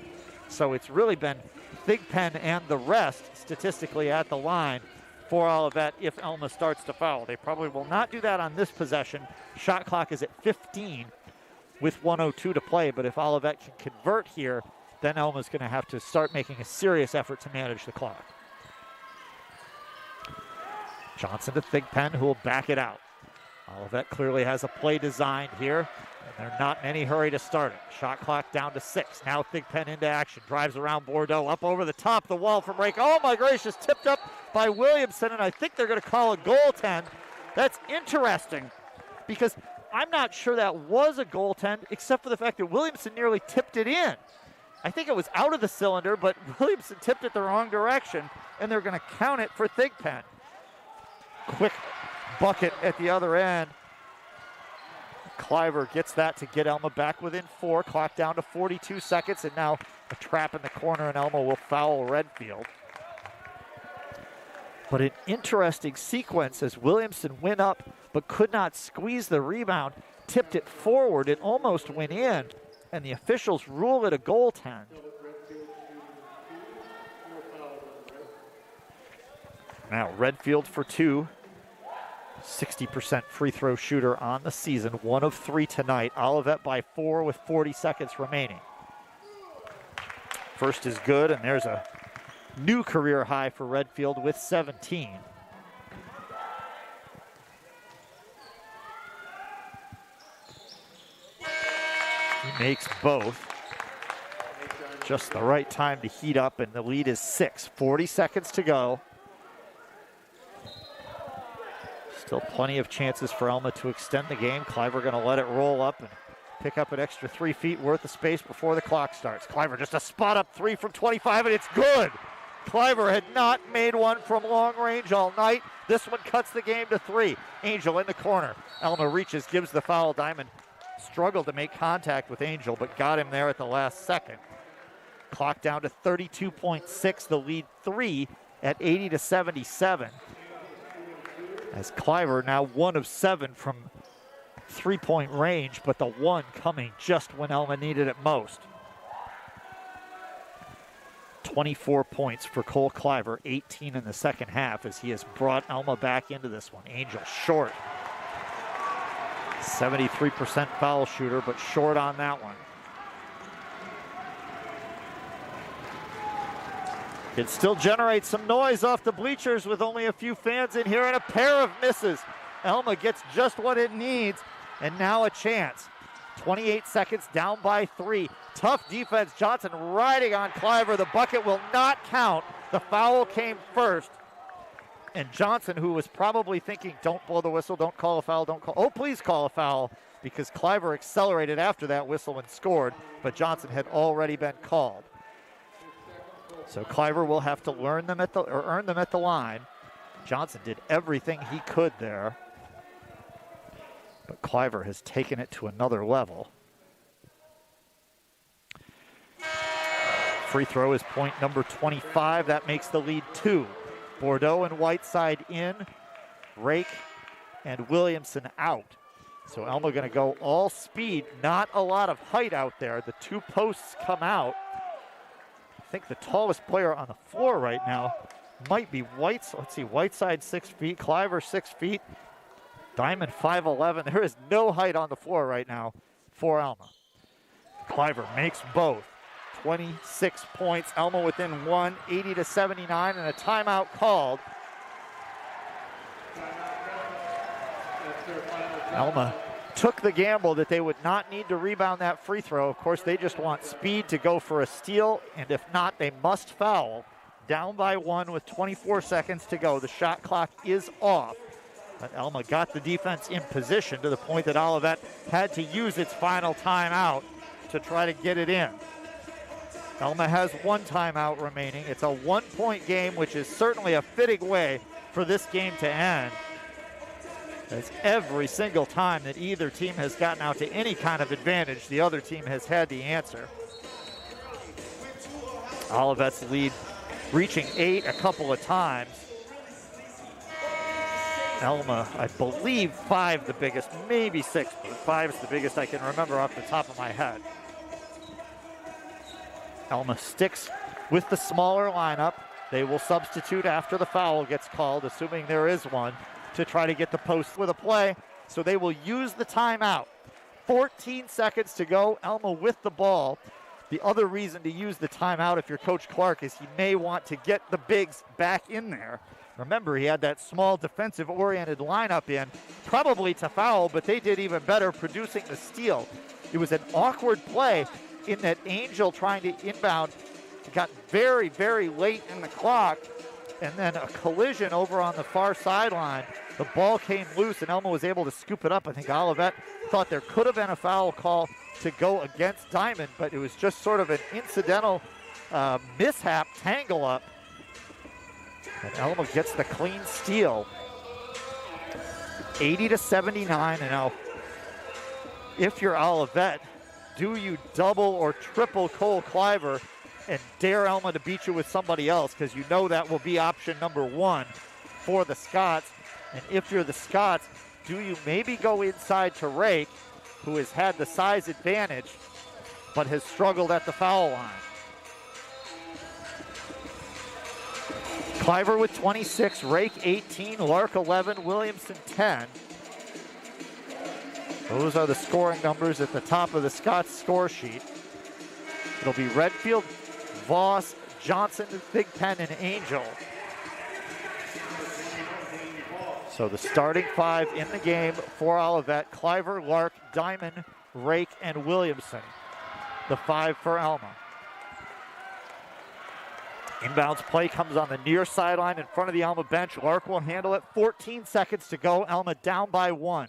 So it's really been Thigpen and the rest statistically at the line for Olivet if Alma starts to foul. They probably will not do that on this possession. Shot clock is at 15 with 1:02 to play, but if Olivet can convert here, then Alma's going to have to start making a serious effort to manage the clock. Johnson to Thigpen, who will back it out. Olivet clearly has a play designed here, and they're not in any hurry to start it. Shot clock down to 6. Now Thigpen into action, drives around Bordeaux, up over the top, the wall from Rake. Oh my gracious, tipped up by Williamson, and I think they're going to call a goaltend. That's interesting, because I'm not sure that was a goaltend, except for the fact that Williamson nearly tipped it in. I think it was out of the cylinder, but Williamson tipped it the wrong direction, and they're going to count it for Thigpen. Quick bucket at the other end. Cliver gets that to get Alma back within 4. Clock down to 42 seconds, and now a trap in the corner, and Alma will foul Redfield. But an interesting sequence as Williamson went up but could not squeeze the rebound, tipped it forward, it almost went in, and the officials rule it a goaltend. Now Redfield for 2. 60% free throw shooter on the season, 1 of 3 tonight. Olivet by 4 with 40 seconds remaining. First is good, and there's a new career high for Redfield with 17. He makes both. Just the right time to heat up, and the lead is 6. 40 seconds to go. Still plenty of chances for Alma to extend the game. Cliver going to let it roll up and pick up an extra 3 feet worth of space before the clock starts. Cliver just a spot up 3 from 25, and it's good. Cliver had not made one from long range all night. This one cuts the game to 3. Angel in the corner. Alma reaches, gives the foul. Diamond struggled to make contact with Angel, but got him there at the last second. Clock down to 32.6, the lead 3 at 80-77. As Cliver now 1 of 7 from 3-point range, but the 1 coming just when Alma needed it most. 24 points for Cole Cliver, 18 in the second half as he has brought Alma back into this one. Angel short. 73% foul shooter, but short on that one. It still generates some noise off the bleachers with only a few fans in here, and a pair of misses. Alma gets just what it needs, and now a chance. 28 seconds, down by 3. Tough defense. Johnson riding on Cliver. The bucket will not count. The foul came first. And Johnson, who was probably thinking, don't blow the whistle, don't call a foul, please call a foul, because Cliver accelerated after that whistle and scored, but Johnson had already been called. So Cliver will have to earn them at the line. Johnson did everything he could there, but Cliver has taken it to another level. Free throw is point number 25. That makes the lead 2. Bordeaux and Whiteside in, Rake and Williamson out. So Alma going to go all speed, not a lot of height out there. The 2 posts come out. I think the tallest player on the floor right now might be Whiteside. Let's see, Whiteside 6 feet, Cliver 6 feet, Diamond 5'11". There is no height on the floor right now for Alma. Cliver makes both. 26 points, Alma within 1, 80-79, and a timeout called. Alma took the gamble that they would not need to rebound that free throw. Of course, they just want speed to go for a steal, and if not, they must foul. Down by 1 with 24 seconds to go. The shot clock is off, but Alma got the defense in position to the point that Olivet had to use its final timeout to try to get it in. Alma has 1 timeout remaining. It's a 1-point game, which is certainly a fitting way for this game to end. As every single time that either team has gotten out to any kind of advantage, the other team has had the answer. Olivet's lead reaching 8 a couple of times. Alma, I believe 5 the biggest, maybe 6, but 5 is the biggest I can remember off the top of my head. Alma sticks with the smaller lineup. They will substitute after the foul gets called, assuming there is one, to try to get the post with a play. So they will use the timeout. 14 seconds to go. Alma with the ball. The other reason to use the timeout if you're Coach Clark is he may want to get the bigs back in there. Remember, he had that small defensive-oriented lineup in, probably to foul, but they did even better producing the steal. It was an awkward play in that Angel trying to inbound got very, very late in the clock, and then a collision over on the far sideline. The ball came loose, and Alma was able to scoop it up. I think Olivet thought there could have been a foul call to go against Diamond, but it was just sort of an incidental mishap, tangle up. And Alma gets the clean steal. 80-79. And now, if you're Olivet, do you double or triple Cole Cliver and dare Alma to beat you with somebody else? Because you know that will be option number one for the Scots. And if you're the Scots, do you maybe go inside to Rake, who has had the size advantage, but has struggled at the foul line? Cliver with 26, Rake 18, Lark 11, Williamson 10. Those are the scoring numbers at the top of the Scots score sheet. It'll be Redfield, Voss, Johnson, Big Pen, and Angel. So the starting five in the game for Olivet: Cliver, Lark, Diamond, Rake, and Williamson. The five for Alma. Inbounds play comes on the near sideline in front of the Alma bench. Lark will handle it. 14 seconds to go. Alma down by 1.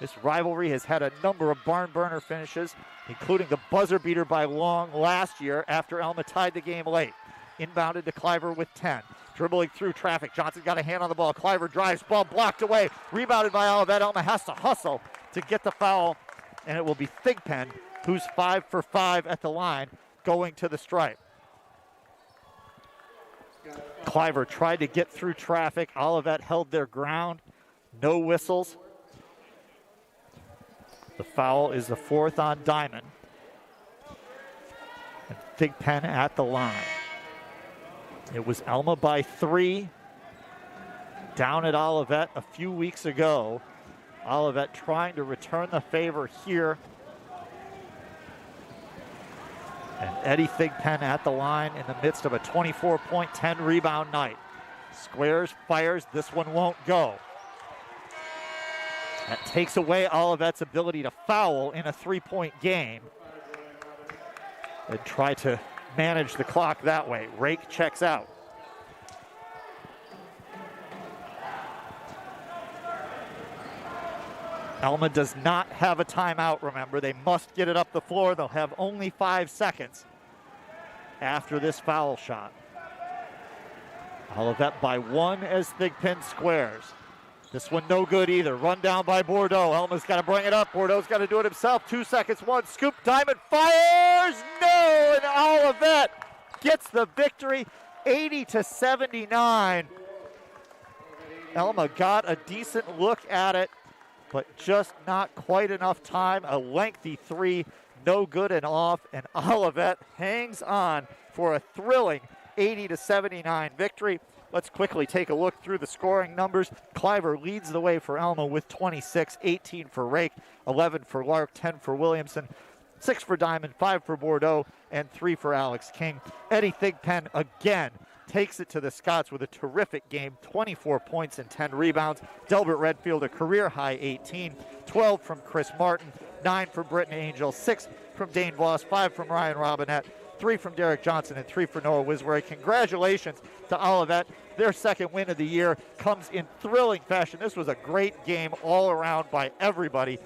This rivalry has had a number of barn burner finishes, including the buzzer beater by Long last year after Alma tied the game late. Inbounded to Cliver with 10. Dribbling through traffic. Johnson got a hand on the ball. Cliver drives. Ball blocked away. Rebounded by Olivet. Alma has to hustle to get the foul, and it will be Thigpen, who's 5 for 5 at the line, going to the stripe. Cliver tried to get through traffic. Olivet held their ground. No whistles. The foul is the 4th on Diamond. And Thigpen at the line. It was Alma by 3 down at Olivet a few weeks ago. Olivet trying to return the favor here. And Eddie Thigpen at the line in the midst of a 24-point, 10-rebound night. Squares, fires, this one won't go. That takes away Olivet's ability to foul in a 3-point game. They try to manage the clock that way. Rake checks out. Alma does not have a timeout, remember. They must get it up the floor. They'll have only 5 seconds after this foul shot. Olivet by 1 as Thigpen squares. This one no good either. Run down by Bordeaux. Alma's got to bring it up. Bordeaux's got to do it himself. 2 seconds, 1 scoop. Diamond fires. No, and Olivet gets the victory, 80-79. Alma got a decent look at it, but just not quite enough time. A lengthy 3, no good and off, and Olivet hangs on for a thrilling 80-79 victory. Let's quickly take a look through the scoring numbers. Cliver leads the way for Alma with 26, 18 for Rake, 11 for Lark, 10 for Williamson, 6 for Diamond, 5 for Bordeaux, and 3 for Alex King. Eddie Thigpen again takes it to the Scots with a terrific game, 24 points and 10 rebounds. Delbert Redfield, a career-high 18, 12 from Chris Martin, 9 from Britton Angel, 6 from Dane Voss, 5 from Ryan Robinette, 3 from Derek Johnson, and 3 for Noah Wisbury. Congratulations to Olivet. Their second win of the year comes in thrilling fashion. This was a great game all around by everybody.